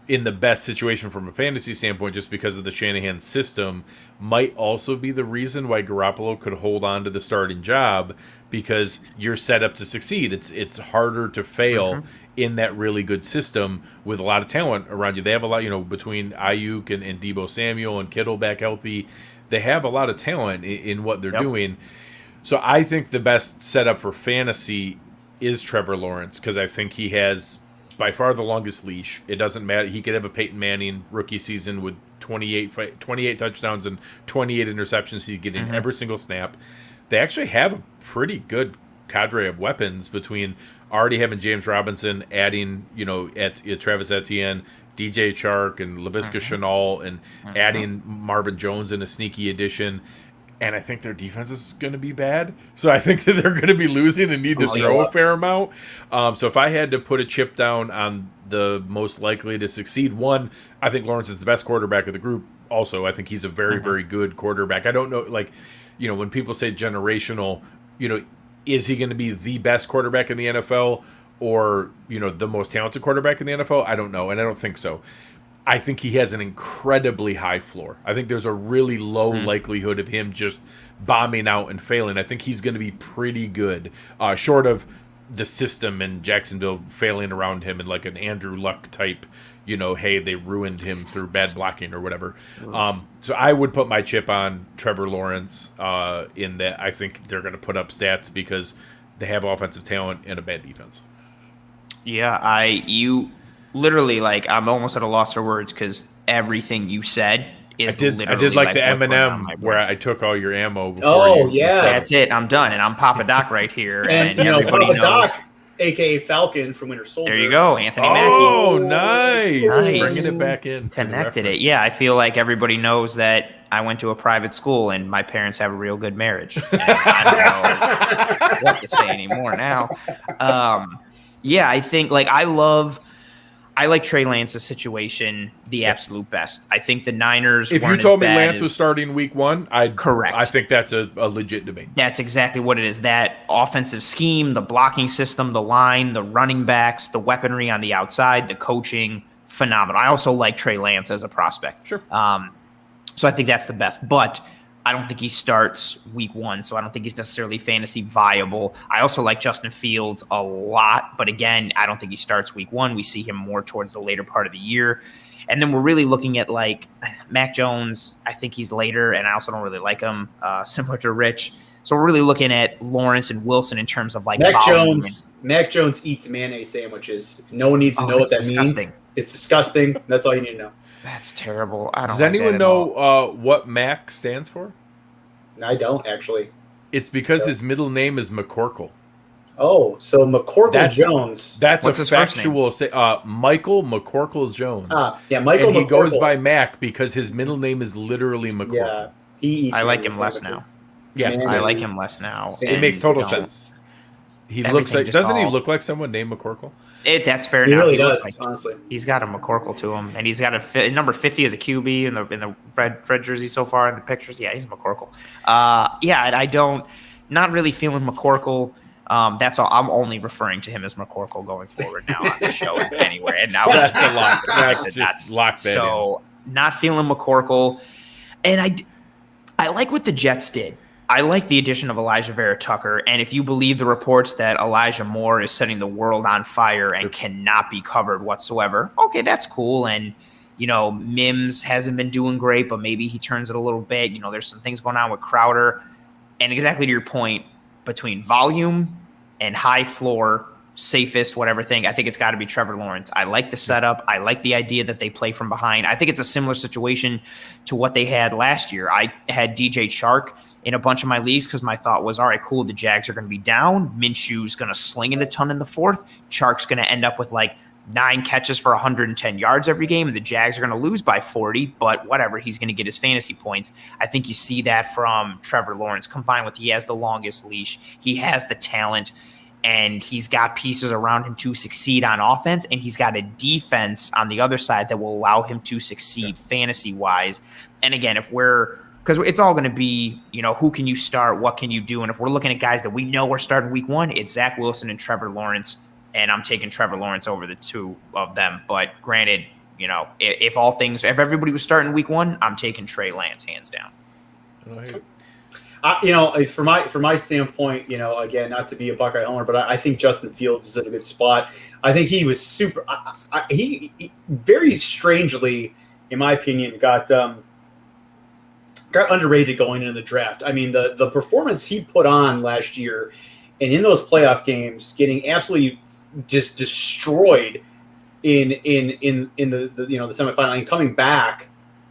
[SPEAKER 1] in the best situation from a fantasy standpoint, just because of the Shanahan system, might also be the reason why Garoppolo could hold on to the starting job, because you're set up to succeed. It's harder to fail in that really good system with a lot of talent around you. They have a lot, between Ayuk and Deebo Samuel and Kittle back healthy, they have a lot of talent in what they're doing. So I think the best setup for fantasy is Trevor Lawrence, because I think he has by far the longest leash. It doesn't matter. He could have a Peyton Manning rookie season with 28 touchdowns and 28 interceptions. He's getting every single snap. They actually have a pretty good cadre of weapons between already having James Robinson, adding, Travis Etienne, DJ Chark, and Laviska Shenault, and adding Marvin Jones in a sneaky addition. And I think their defense is going to be bad. So I think that they're going to be losing and need to throw a fair amount. So if I had to put a chip down on the most likely to succeed, one, I think Lawrence is the best quarterback of the group. Also, I think he's a very, very good quarterback. I don't know, when people say generational, is he going to be the best quarterback in the NFL or, the most talented quarterback in the NFL? I don't know, and I don't think so. I think he has an incredibly high floor. I think there's a really low likelihood of him just bombing out and failing. I think he's going to be pretty good, short of the system and Jacksonville failing around him and like an Andrew Luck type, hey, they ruined him through bad blocking or whatever. So I would put my chip on Trevor Lawrence in that. I think they're going to put up stats because they have offensive talent and a bad defense.
[SPEAKER 3] Yeah, you literally, I'm almost at a loss for words because everything you said is literally
[SPEAKER 1] I did like the Eminem where I took all your ammo.
[SPEAKER 3] That's it. I'm done, and I'm Papa Doc right here, and everybody
[SPEAKER 2] Papa
[SPEAKER 3] knows.
[SPEAKER 2] Doc, a.k.a. Falcon from Winter Soldier.
[SPEAKER 3] There you go, Anthony Mackie.
[SPEAKER 1] Oh, nice. Bringing it back in.
[SPEAKER 3] Connected it. Yeah, I feel like everybody knows that I went to a private school and my parents have a real good marriage. And I don't know what to say anymore now. I think I like Trey Lance's situation the absolute best. I think the Niners.
[SPEAKER 1] If you told me Lance was starting week 1,
[SPEAKER 3] correct.
[SPEAKER 1] I think that's a legit debate.
[SPEAKER 3] That's exactly what it is. That offensive scheme, the blocking system, the line, the running backs, the weaponry on the outside, the coaching, phenomenal. I also like Trey Lance as a prospect.
[SPEAKER 1] Sure.
[SPEAKER 3] So I think that's the best. But I don't think he starts week 1, so I don't think he's necessarily fantasy viable. I also like Justin Fields a lot, but again, I don't think he starts week 1. We see him more towards the later part of the year. And then we're really looking at Mac Jones. I think he's later, and I also don't really like him, similar to Rich. So we're really looking at Lawrence and Wilson in terms of
[SPEAKER 2] Mac Jones. Mac Jones eats mayonnaise sandwiches. No one needs to know what that means. It's disgusting. That's all you need to know.
[SPEAKER 3] That's terrible. I don't.
[SPEAKER 1] Does anyone know what Mac stands for?
[SPEAKER 2] I don't actually.
[SPEAKER 1] It's because his middle name is McCorkle.
[SPEAKER 2] Oh, so McCorkle Jones.
[SPEAKER 1] That's a factual. Michael McCorkle Jones.
[SPEAKER 2] Michael.
[SPEAKER 1] And he
[SPEAKER 2] McCorkle
[SPEAKER 1] goes by Mac because his middle name is literally McCorkle.
[SPEAKER 2] Yeah,
[SPEAKER 3] I like him less now.
[SPEAKER 1] Yeah,
[SPEAKER 3] I like him less now.
[SPEAKER 1] It makes total sense. He looks like, doesn't he look like someone named McCorkle?
[SPEAKER 3] That's fair
[SPEAKER 2] He
[SPEAKER 3] enough.
[SPEAKER 2] really
[SPEAKER 3] He
[SPEAKER 2] does,
[SPEAKER 3] like,
[SPEAKER 2] honestly.
[SPEAKER 3] He's got a McCorkle to him, and he's got a number 50 as a QB in the red jersey so far in the pictures. Yeah, he's a McCorkle. And I don't, not really feeling McCorkle. That's all. I'm only referring to him as McCorkle going forward now on the show anywhere. And now
[SPEAKER 1] that's a lot. That's just lock that
[SPEAKER 3] so in. Not feeling McCorkle, and I like what the Jets did. I like the addition of Elijah Vera Tucker, and if you believe the reports that Elijah Moore is setting the world on fire and cannot be covered whatsoever, okay, that's cool. And, Mims hasn't been doing great, but maybe he turns it a little bit. There's some things going on with Crowder. And exactly to your point, between volume and high floor, safest, whatever thing, I think it's got to be Trevor Lawrence. I like the setup. I like the idea that they play from behind. I think it's a similar situation to what they had last year. I had DJ Chark in a bunch of my leagues because my thought was, all right, cool, the Jags are going to be down. Minshew's going to sling it a ton in the fourth. Chark's going to end up with like 9 catches for 110 yards every game, and the Jags are going to lose by 40, but whatever, he's going to get his fantasy points. I think you see that from Trevor Lawrence, combined with he has the longest leash, he has the talent, and he's got pieces around him to succeed on offense, and he's got a defense on the other side that will allow him to succeed fantasy-wise. And again, because it's all going to be, who can you start, what can you do? And if we're looking at guys that we know are starting week 1, it's Zach Wilson and Trevor Lawrence, and I'm taking Trevor Lawrence over the two of them. But granted, if everybody was starting week 1, I'm taking Trey Lance hands down.
[SPEAKER 2] For my standpoint, again, not to be a Buckeye homer, but I think Justin Fields is in a good spot. I think he was super. He very strangely, in my opinion, got underrated going into the draft. I mean, the performance he put on last year, and in those playoff games, getting absolutely just destroyed in the semifinal and coming back.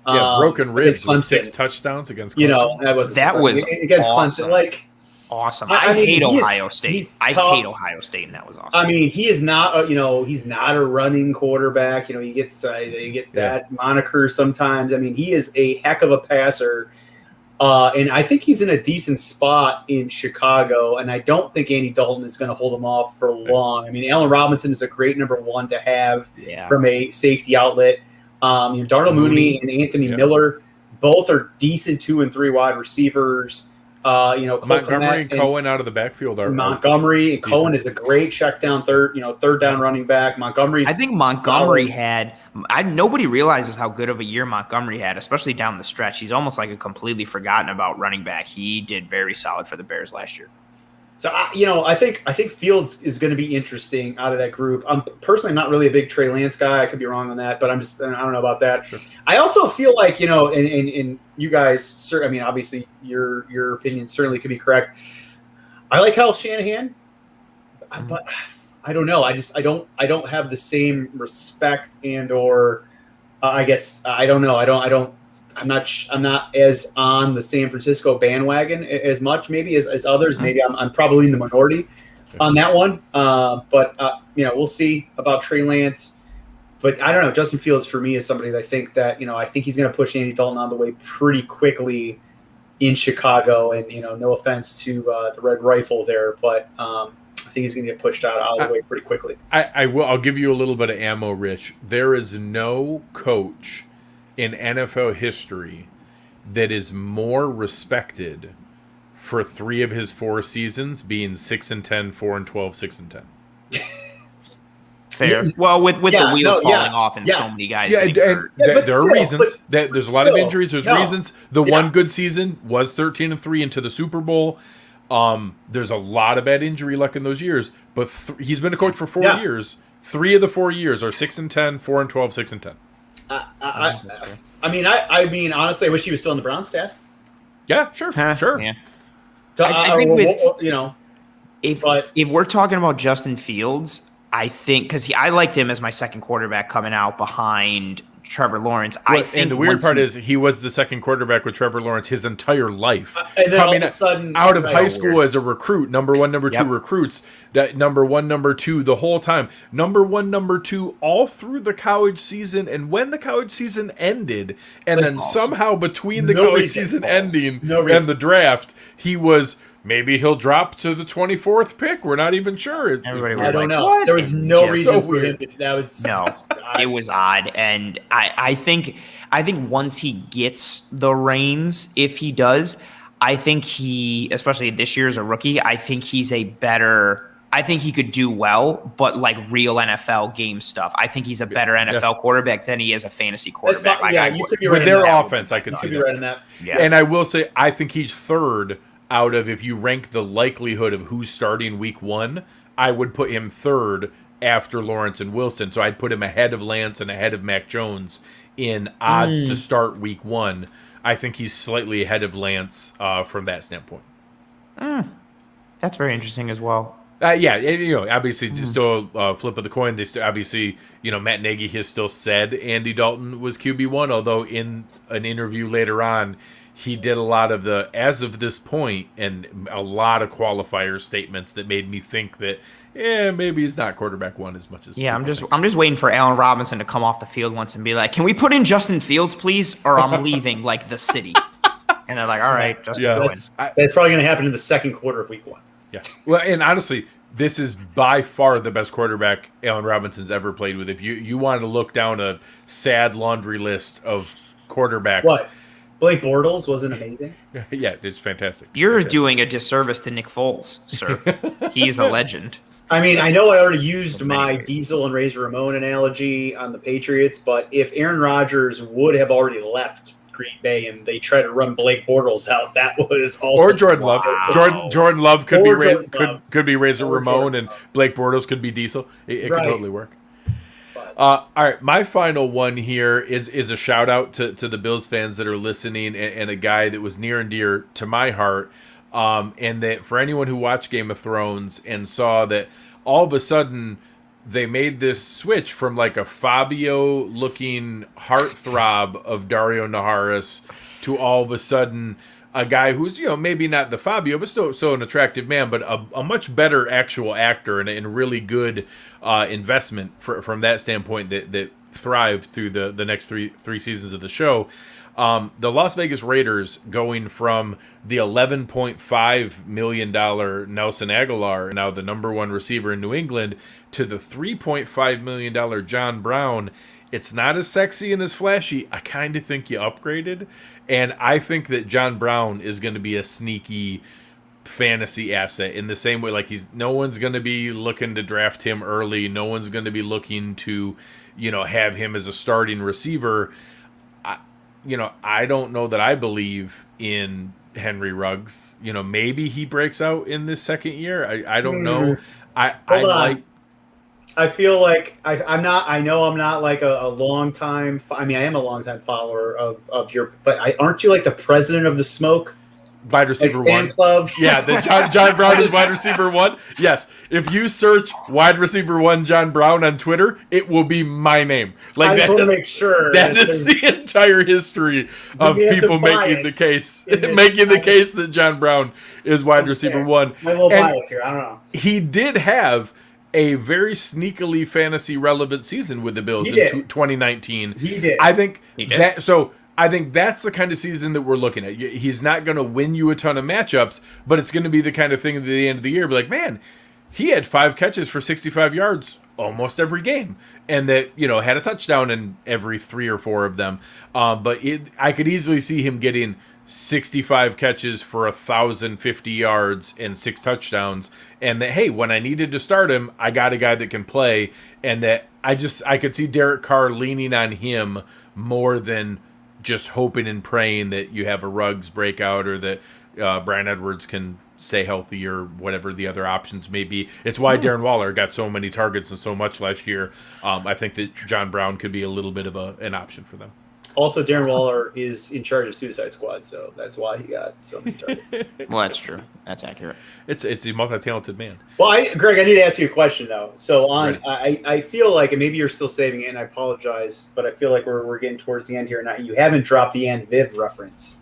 [SPEAKER 1] Broken ribs with 6 touchdowns against Clemson.
[SPEAKER 2] That was against
[SPEAKER 3] awesome.
[SPEAKER 2] Clemson.
[SPEAKER 3] Awesome. I hate Ohio State. I hate Ohio State, and that was awesome.
[SPEAKER 2] I mean, he is not, he's not a running quarterback. He gets that moniker sometimes. I mean, he is a heck of a passer, and I think he's in a decent spot in Chicago. And I don't think Andy Dalton is going to hold him off for long. I mean, Allen Robinson is a great number 1 to have from a safety outlet. Darnell Mooney and Anthony Miller, both are decent 2 and 3 wide receivers.
[SPEAKER 1] Montgomery and Cohen out of the backfield are
[SPEAKER 2] Montgomery and Cohen is a great check down third down running back.
[SPEAKER 3] I think Montgomery had nobody realizes how good of a year Montgomery had, especially down the stretch. He's almost like a completely forgotten about running back. He did very solid for the Bears last year.
[SPEAKER 2] So I think Fields is going to be interesting out of that group. I'm personally not really a big Trey Lance guy. I could be wrong on that, but I don't know about that. Sure. I also feel like and you guys, I mean, obviously your opinion certainly could be correct. I like Kyle Shanahan, but I don't know. I don't have the same respect or I guess I don't know. I'm not as on the San Francisco bandwagon as much, maybe as others. Maybe I'm probably in the minority on that one. But we'll see about Trey Lance. But I don't know. Justin Fields for me is somebody that I think he's going to push Andy Dalton out of the way pretty quickly in Chicago. And no offense to the Red Rifle there, but I think he's going to get pushed out of the way pretty quickly.
[SPEAKER 1] I'll give you a little bit of ammo, Rich. There is no coach in NFL history that is more respected for 3 of his 4 seasons being 6-10, 4-12, 6-10.
[SPEAKER 3] Fair. Well, with the wheels falling off and so many guys getting hurt.
[SPEAKER 1] There are reasons. There's a lot of injuries. There's reasons. The one good season was 13-3 into the Super Bowl. There's a lot of bad injury luck in those years, but he's been a coach for 4 years. 3 of the 4 years are 6-10, 4-12, 6-10.
[SPEAKER 2] I mean, honestly, I wish he was still on the Browns staff.
[SPEAKER 1] Yeah, sure.
[SPEAKER 3] Yeah. I think if we're talking about Justin Fields, I think because I liked him as my second quarterback coming out behind Trevor Lawrence.
[SPEAKER 1] And the weird part is he was the second quarterback with Trevor Lawrence his entire life.
[SPEAKER 2] And then coming all of a sudden,
[SPEAKER 1] out of high school as a recruit, number 1, number 2 recruits, that number 1, number 2 the whole time. Number 1, number 2 all through the college season, and when the college season ended, and then somehow between the college season ending and the draft, he was maybe he'll drop to the 24th pick. We're not even sure.
[SPEAKER 3] Everybody was
[SPEAKER 2] I don't
[SPEAKER 3] like,
[SPEAKER 2] know.
[SPEAKER 3] what?
[SPEAKER 2] There was no
[SPEAKER 3] Yeah.
[SPEAKER 2] reason
[SPEAKER 1] So
[SPEAKER 2] for him
[SPEAKER 1] weird.
[SPEAKER 2] to. That was
[SPEAKER 3] No, it was odd, and I think once he gets the reins, if he does, I think he, especially this year as a rookie, I think he's a better. I think he could do well, but like real NFL game stuff. I think he's a better NFL quarterback than he is a fantasy quarterback.
[SPEAKER 2] That's fine. You could be
[SPEAKER 1] With
[SPEAKER 2] right
[SPEAKER 1] their
[SPEAKER 2] in that.
[SPEAKER 1] offense, I could
[SPEAKER 2] You
[SPEAKER 1] see
[SPEAKER 2] could be
[SPEAKER 1] that.
[SPEAKER 2] right in that.
[SPEAKER 3] Yeah.
[SPEAKER 1] And I will say, I think he's third out of, if you rank the likelihood of who's starting week 1, I would put him third after Lawrence and Wilson. So I'd put him ahead of Lance and ahead of Mac Jones in odds to start week 1. I think he's slightly ahead of Lance from that standpoint.
[SPEAKER 3] That's very interesting as well.
[SPEAKER 1] Obviously, still flip of the coin. They still, obviously, Matt Nagy has still said Andy Dalton was QB1, although in an interview later on, he did a lot of the as of this point and a lot of qualifier statements that made me think that maybe he's not quarterback 1 as much as
[SPEAKER 3] Yeah,
[SPEAKER 1] people think.
[SPEAKER 3] I'm just waiting for Allen Robinson to come off the field once and be like, "Can we put in Justin Fields, please?" Or I'm leaving like the city. And they're like, "All right, Justin, go in."
[SPEAKER 2] That's probably going to happen in the second quarter of week 1.
[SPEAKER 1] Yeah. Well, and honestly, this is by far the best quarterback Allen Robinson's ever played with. If you wanted to look down a sad laundry list of quarterbacks,
[SPEAKER 2] What? Blake Bortles wasn't amazing.
[SPEAKER 1] Yeah, it's fantastic.
[SPEAKER 3] You're doing a disservice to Nick Foles, sir. He's a legend.
[SPEAKER 2] I mean, I know I already used
[SPEAKER 3] In many
[SPEAKER 2] my
[SPEAKER 3] ways.
[SPEAKER 2] Diesel and Razor Ramon analogy on the Patriots, but if Aaron Rodgers would have already left Green Bay and they try to run Blake Bortles out, that was also
[SPEAKER 1] Or Jordan Love.
[SPEAKER 3] Wow.
[SPEAKER 1] Jordan Love could
[SPEAKER 2] Or
[SPEAKER 1] be
[SPEAKER 2] Jordan Love.
[SPEAKER 1] could be Razor
[SPEAKER 2] Or
[SPEAKER 1] Ramon,
[SPEAKER 2] Jordan
[SPEAKER 1] and
[SPEAKER 2] Love.
[SPEAKER 1] Blake Bortles could be Diesel. It
[SPEAKER 2] Right.
[SPEAKER 1] could totally work.
[SPEAKER 2] But-
[SPEAKER 1] All right, my final one here is a shout out to the Bills fans that are listening, and a guy that was near and dear to my heart, and that for anyone who watched Game of Thrones and saw that all of a sudden they made this switch from like a Fabio looking heartthrob of Dario Naharis to all of a sudden a guy who's, maybe not the Fabio, but still an attractive man, but a much better actual actor and really good investment from that standpoint that thrived through the next three seasons of the show. The Las Vegas Raiders going from the $11.5 million Nelson Aguilar, now the number 1 receiver in New England, to the $3.5 million John Brown. It's not as sexy and as flashy. I kind of think you upgraded. And I think that John Brown is going to be a sneaky fantasy asset in the same way. Like no one's going to be looking to draft him early. No one's going to be looking to, have him as a starting receiver. I don't know that I believe in Henry Ruggs. Maybe he breaks out in this second year. I don't know.
[SPEAKER 2] I feel like I'm not. I know I'm not like a long time. I mean, I am a long time follower of your. But aren't you like the president of the Smoke
[SPEAKER 1] wide receiver
[SPEAKER 2] fan
[SPEAKER 1] 1
[SPEAKER 2] club?
[SPEAKER 1] Yeah, the John Brown is wide receiver 1. Yes, if you search wide receiver 1 John Brown on Twitter, it will be my name.
[SPEAKER 2] I just want to make sure
[SPEAKER 1] that is the entire history of
[SPEAKER 2] Maybe there's
[SPEAKER 1] people
[SPEAKER 2] a
[SPEAKER 1] making the
[SPEAKER 2] bias
[SPEAKER 1] case,
[SPEAKER 2] in this.
[SPEAKER 1] making the case that John Brown is wide receiver 1.
[SPEAKER 2] My little
[SPEAKER 1] And
[SPEAKER 2] bias here. I don't know.
[SPEAKER 1] he did have a very sneakily fantasy relevant season with the Bills
[SPEAKER 2] He
[SPEAKER 1] in
[SPEAKER 2] did.
[SPEAKER 1] 2019.
[SPEAKER 2] He did.
[SPEAKER 1] I think
[SPEAKER 3] He did.
[SPEAKER 1] that. So I think that's the kind of season that we're looking at. He's not going to win you a ton of matchups, but it's going to be the kind of thing at the end of the year. Be like, man, he had 5 catches for 65 yards almost every game, and that had a touchdown in every 3 or 4 of them. But I could easily see him getting 65 catches for 1,050 yards and 6 touchdowns, and that, hey, when I needed to start him, I got a guy that can play, and that I could see Derek Carr leaning on him more than just hoping and praying that you have a Ruggs breakout or that Brian Edwards can stay healthy or whatever the other options may be. It's why Darren Waller got so many targets and so much last year. I think that John Brown could be a little bit of an option for them.
[SPEAKER 2] Also, Darren Waller is in charge of Suicide Squad, so that's why he got so many targets.
[SPEAKER 3] Well, that's true. That's accurate.
[SPEAKER 1] It's a multi-talented man.
[SPEAKER 2] Well, Greg, I need to ask you a question though. So
[SPEAKER 1] Ready.
[SPEAKER 2] I feel like, and maybe you're still saving it, and I apologize, but I feel like we're getting towards the end here. Now you haven't dropped the Aunt Viv reference,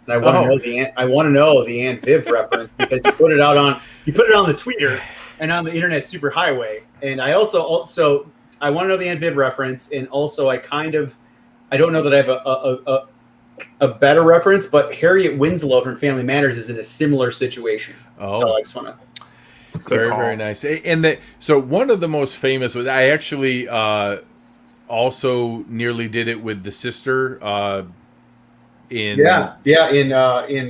[SPEAKER 2] and I want to know the Aunt Viv reference because you put it on the Twitter and on the Internet Superhighway, and I also I want to know the Aunt Viv reference, and also I don't know that I have a better reference, but Harriet Winslow from Family Matters is in a similar situation.
[SPEAKER 1] Oh.
[SPEAKER 2] So I just want to.
[SPEAKER 1] Very nice. And so one of the most famous was, I actually also nearly did it with the sister
[SPEAKER 2] in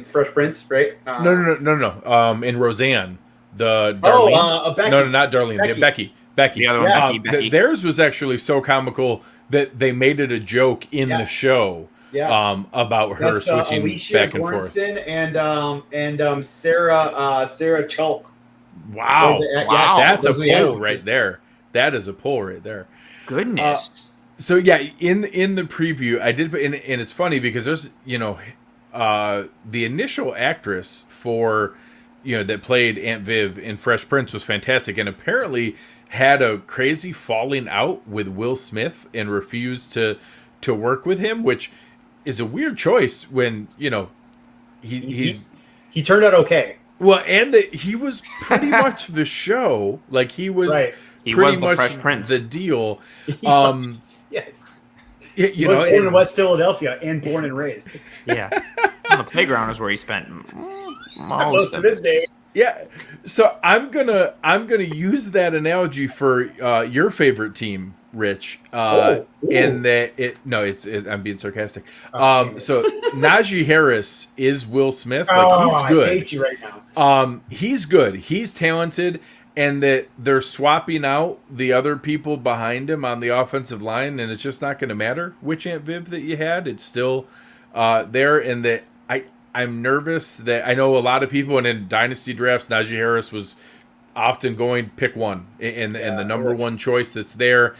[SPEAKER 2] Fresh Prince, right?
[SPEAKER 1] No. In Roseanne, the Darlene.
[SPEAKER 2] Becky.
[SPEAKER 1] No, not Darlene. Becky.
[SPEAKER 3] The other one, Becky.
[SPEAKER 1] Theirs was actually so comical that they made it a joke in the show.
[SPEAKER 2] Yes.
[SPEAKER 1] About her switching
[SPEAKER 2] Alicia
[SPEAKER 1] back and
[SPEAKER 2] Goranson
[SPEAKER 1] forth.
[SPEAKER 2] and Sarah Chalk.
[SPEAKER 1] Wow. That's a pull right there. That is a pull right there.
[SPEAKER 3] Goodness.
[SPEAKER 1] So yeah, in the preview, I did, and it's funny because there's the initial actress for that played Aunt Viv in Fresh Prince was fantastic, and apparently had a crazy falling out with Will Smith and refused to work with him, which is a weird choice when he
[SPEAKER 2] turned out okay.
[SPEAKER 1] Well, and he was pretty much the show. Like he was.
[SPEAKER 2] Right.
[SPEAKER 3] He
[SPEAKER 1] pretty
[SPEAKER 3] was the
[SPEAKER 1] much
[SPEAKER 3] Fresh Prince.
[SPEAKER 1] The deal.
[SPEAKER 2] Yes. He was born in West Philadelphia and born and raised.
[SPEAKER 3] Yeah. On the playground is where he spent most of his days.
[SPEAKER 1] Yeah. So I'm gonna use that analogy for your favorite team, Rich. And that I'm being sarcastic. So Najee Harris is Will Smith. Like he's good.
[SPEAKER 2] I hate you right now.
[SPEAKER 1] He's good. He's talented. And that they're swapping out the other people behind him on the offensive line, and it's just not going to matter which Aunt Viv that you had. It's still there, and that I'm nervous that I know a lot of people, and in dynasty drafts, Najee Harris was often going pick one, and the number one choice that's there.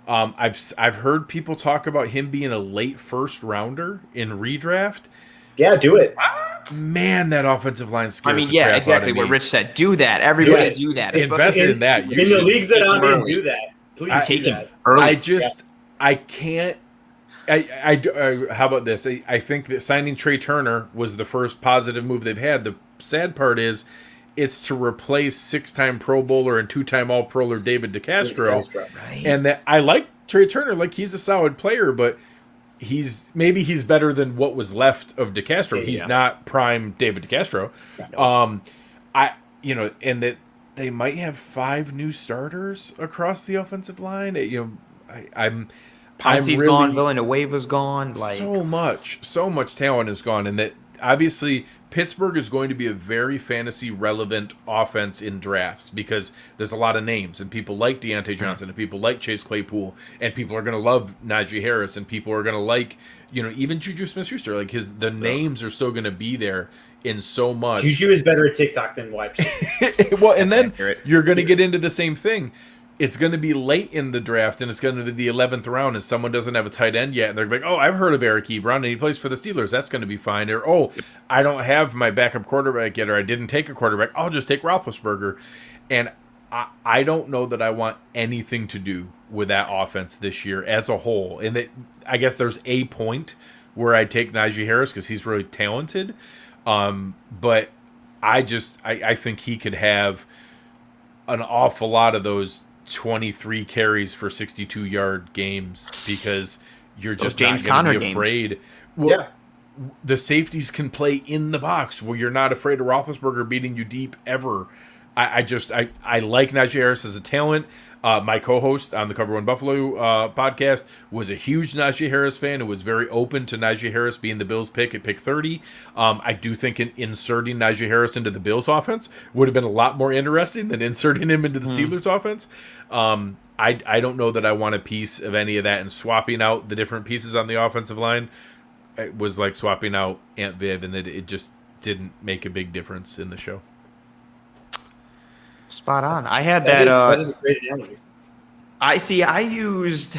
[SPEAKER 1] I've heard people talk about him being a late first rounder in redraft.
[SPEAKER 2] Yeah, do it.
[SPEAKER 1] Man, that offensive line scares the crap
[SPEAKER 3] exactly
[SPEAKER 1] out of me.
[SPEAKER 3] what Rich said. Do that. Everybody do that.
[SPEAKER 1] Invest in that.
[SPEAKER 2] In the leagues that I'm in, do that. Please
[SPEAKER 3] take
[SPEAKER 2] do
[SPEAKER 3] him
[SPEAKER 2] that.
[SPEAKER 3] early.
[SPEAKER 1] I can't. How about this? I think that signing Trey Turner was the first positive move they've had. The sad part is, it's to replace 6-time Pro Bowler and 2-time All-Proer David DeCastro.
[SPEAKER 3] Right.
[SPEAKER 1] And that I like Trey Turner, like he's a solid player, but he's better than what was left of DeCastro. He's not prime David DeCastro. And that they might have 5 new starters across the offensive line.
[SPEAKER 3] Pouncey's gone, Villanueva's gone.
[SPEAKER 1] So much talent is gone, and that obviously Pittsburgh is going to be a very fantasy relevant offense in drafts because there's a lot of names, and people like Deontay Johnson, and people like Chase Claypool, and people are going to love Najee Harris, and people are going to like even Juju Smith-Schuster. Like the names are still going to be there in so much.
[SPEAKER 2] Juju is better at TikTok than wide receiver.
[SPEAKER 1] Well, and then you're going to get into the same thing. It's going to be late in the draft, and it's going to be the 11th round, and someone doesn't have a tight end yet, and they're like, oh, I've heard of Eric Ebron, and he plays for the Steelers. That's going to be fine. Or, oh, I don't have my backup quarterback yet, or I didn't take a quarterback. I'll just take Roethlisberger. And I don't know that I want anything to do with that offense this year as a whole. And I guess there's a point where I take Najee Harris because he's really talented. But I think he could have an awful lot of those 23 carries for 62-yard games because you're just not going to be afraid.
[SPEAKER 3] Games.
[SPEAKER 1] Well, the safeties can play in the box where you're not afraid of Roethlisberger beating you deep ever. I like Najee Harris as a talent. My co-host on the Cover One Buffalo podcast was a huge Najee Harris fan and was very open to Najee Harris being the Bills pick at pick 30. I do think inserting Najee Harris into the Bills offense would have been a lot more interesting than inserting him into the Steelers offense. I don't know that I want a piece of any of that, and swapping out the different pieces on the offensive line it was like swapping out Aunt Viv, and that it just didn't make a big difference in the show.
[SPEAKER 3] Spot on. I had that
[SPEAKER 2] is a great analogy.
[SPEAKER 3] I used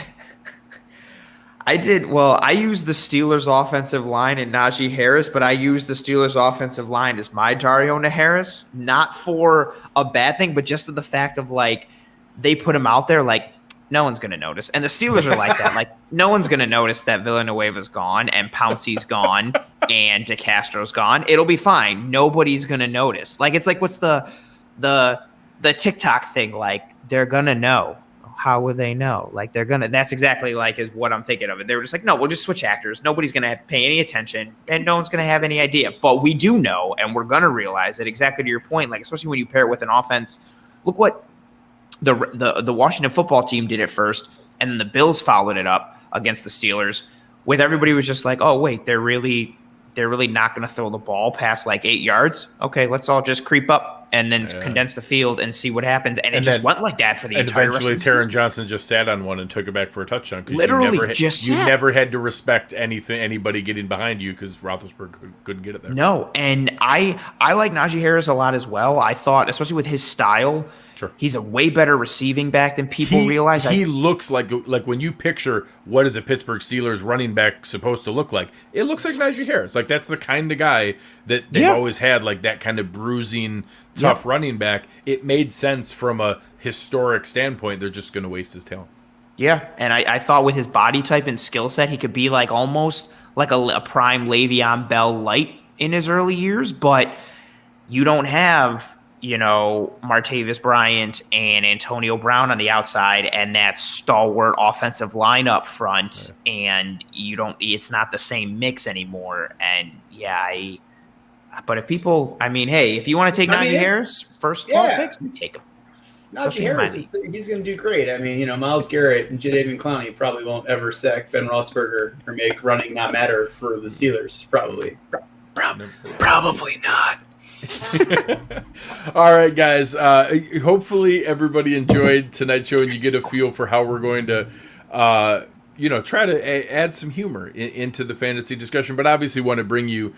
[SPEAKER 3] the Steelers offensive line and Najee Harris, but I used the Steelers offensive line as my Dariona Harris, not for a bad thing, but just to the fact of they put him out there no one's going to notice. And the Steelers are like that. No one's going to notice that Villanueva's gone and Pouncey's gone and DeCastro's gone. It'll be fine. Nobody's going to notice. It's what's the TikTok thing? They're going to know. How will they know? Like that's exactly like is what I'm thinking of it. They were just like, no, we'll just switch actors. Nobody's going to pay any attention and no one's going to have any idea. But we do know, and we're going to realize it exactly to your point. Like, especially when you pair it with an offense, look what the Washington football team did at first. And then the Bills followed it up against the Steelers with everybody was just like, oh, wait, they're really not going to throw the ball past like 8 yards. Okay, let's all just creep up and then condense the field and see what happens. And it just went like that for the entire rest of the season.
[SPEAKER 1] Eventually, Taron Johnson just sat on one and took it back for a touchdown.
[SPEAKER 3] Literally,
[SPEAKER 1] you never had to respect anybody getting behind you because Roethlisberger couldn't get it there.
[SPEAKER 3] No, and I like Najee Harris a lot as well. I thought, especially with his style, he's a way better receiving back than people realize.
[SPEAKER 1] He looks like when you picture what is a Pittsburgh Steelers running back supposed to look like, it looks like Najee Harris. Like that's the kind of guy that they've always had, like that kind of bruising, tough running back. It made sense from a historic standpoint. They're just going to waste his talent.
[SPEAKER 3] Yeah, and I thought with his body type and skill set, he could be like almost like a prime Le'Veon Bell light in his early years, but you don't have Martavis Bryant and Antonio Brown on the outside and that stalwart offensive line up front, and it's not the same mix anymore. And but if people, if you want to take Najee Harris, first 12 picks, take him.
[SPEAKER 2] Najee Harris, he's going to do great. Myles Garrett and Jadeveon Clowney probably won't ever sack Ben Roethlisberger or make running not matter for the Steelers, probably.
[SPEAKER 3] Probably not.
[SPEAKER 1] All right, guys. Hopefully everybody enjoyed tonight's show and you get a feel for how we're going to, try to add some humor into the fantasy discussion, but obviously want to bring you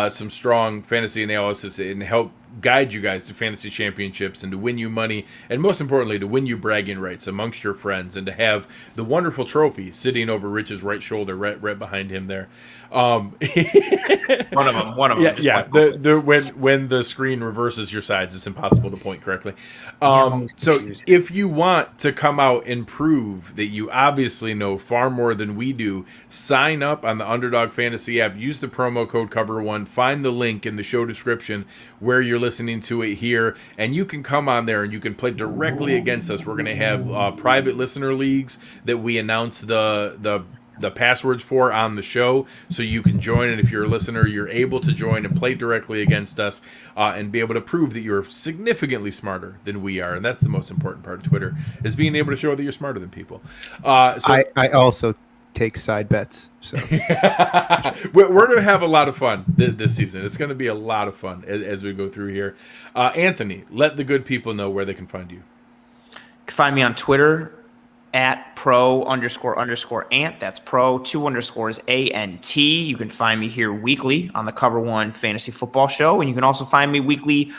[SPEAKER 1] some strong fantasy analysis and help guide you guys to fantasy championships and to win you money, and most importantly, to win you bragging rights amongst your friends and to have the wonderful trophy sitting over Rich's right shoulder, right behind him there. One of them. Yeah. When the screen reverses your sides, it's impossible to point correctly. So if you want to come out and prove that you obviously know far more than we do, sign up on the Underdog Fantasy app. Use the promo code Cover1. Find the link in the show description where you're listening to it here, and you can come on there and you can play directly against us. We're going to have private listener leagues that we announce the passwords for on the show, so you can join. And if you're a listener, you're able to join and play directly against us and be able to prove that you're significantly smarter than we are. And that's the most important part of Twitter, is being able to show that you're smarter than people.
[SPEAKER 4] I also take side bets. So
[SPEAKER 1] we're going to have a lot of fun this season. It's going to be a lot of fun as we go through here. Anthony, let the good people know where they can find you.
[SPEAKER 3] You can find me on Twitter at pro__ant. That's pro 2 ANT. You can find me here weekly on the Cover One Fantasy Football Show, and you can also find me weekly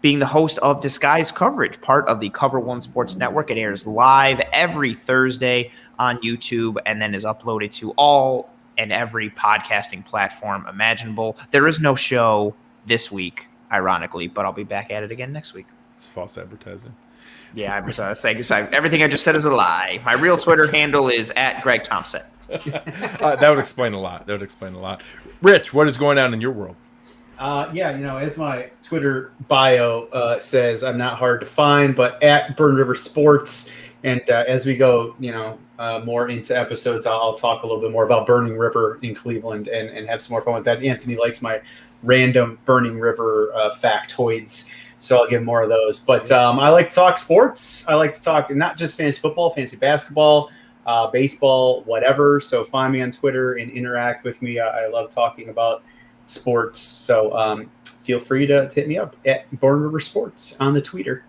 [SPEAKER 3] being the host of Disguised Coverage, part of the Cover One Sports Network. It airs live every Thursday on YouTube and then is uploaded to all and every podcasting platform imaginable. There is no show this week, ironically, but I'll be back at it again next week.
[SPEAKER 1] It's false advertising.
[SPEAKER 3] Yeah, I'm saying everything I just said is a lie. My real Twitter handle is at Greg Tompsett.
[SPEAKER 1] That would explain a lot. Rich, what is going on in your world?
[SPEAKER 2] As my Twitter bio says, I'm not hard to find, but at Burn River Sports. And as we go, more into episodes, I'll talk a little bit more about Burning River in Cleveland and have some more fun with that. Anthony likes my random Burning River factoids, so I'll give more of those. But I like to talk sports. I like to talk not just fantasy football, fantasy basketball, baseball, whatever. So find me on Twitter and interact with me. I love talking about sports. So feel free to hit me up at Burn River Sports on the Twitter.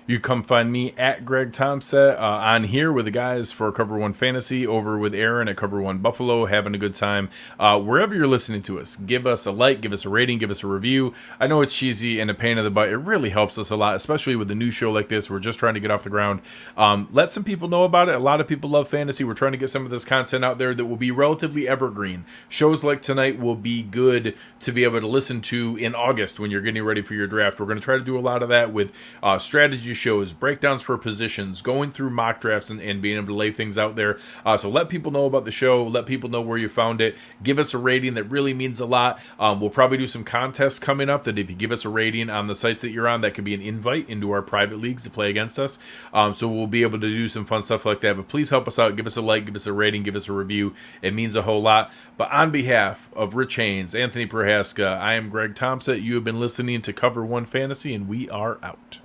[SPEAKER 1] You come find me at Greg Tompsett on here with the guys for Cover One Fantasy, over with Aaron at Cover One Buffalo, having a good time. Wherever you're listening to us, give us a like, give us a rating, give us a review. I know it's cheesy and a pain in the butt. It really helps us a lot, especially with a new show like this. We're just trying to get off the ground. Let some people know about it. A lot of people love fantasy. We're trying to get some of this content out there that will be relatively evergreen. Shows like tonight will be good to be able to listen to in August when you're getting ready for your draft. We're going to try to do a lot of that with strategy shows, breakdowns for positions, going through mock drafts, and being able to lay things out there. So let people know about the show. Let people know where you found it. Give us a rating. That really means a lot. We'll probably do some contests coming up that if you give us a rating on the sites that you're on, that could be an invite into our private leagues to play against us. So we'll be able to do some fun stuff like that. But please help us out. Give us a like, give us a rating, give us a review. It means a whole lot. But on behalf of Rich Haynes, Anthony Prohaska, I am Greg Tompsett. You have been listening to Cover One Fantasy, and we are out.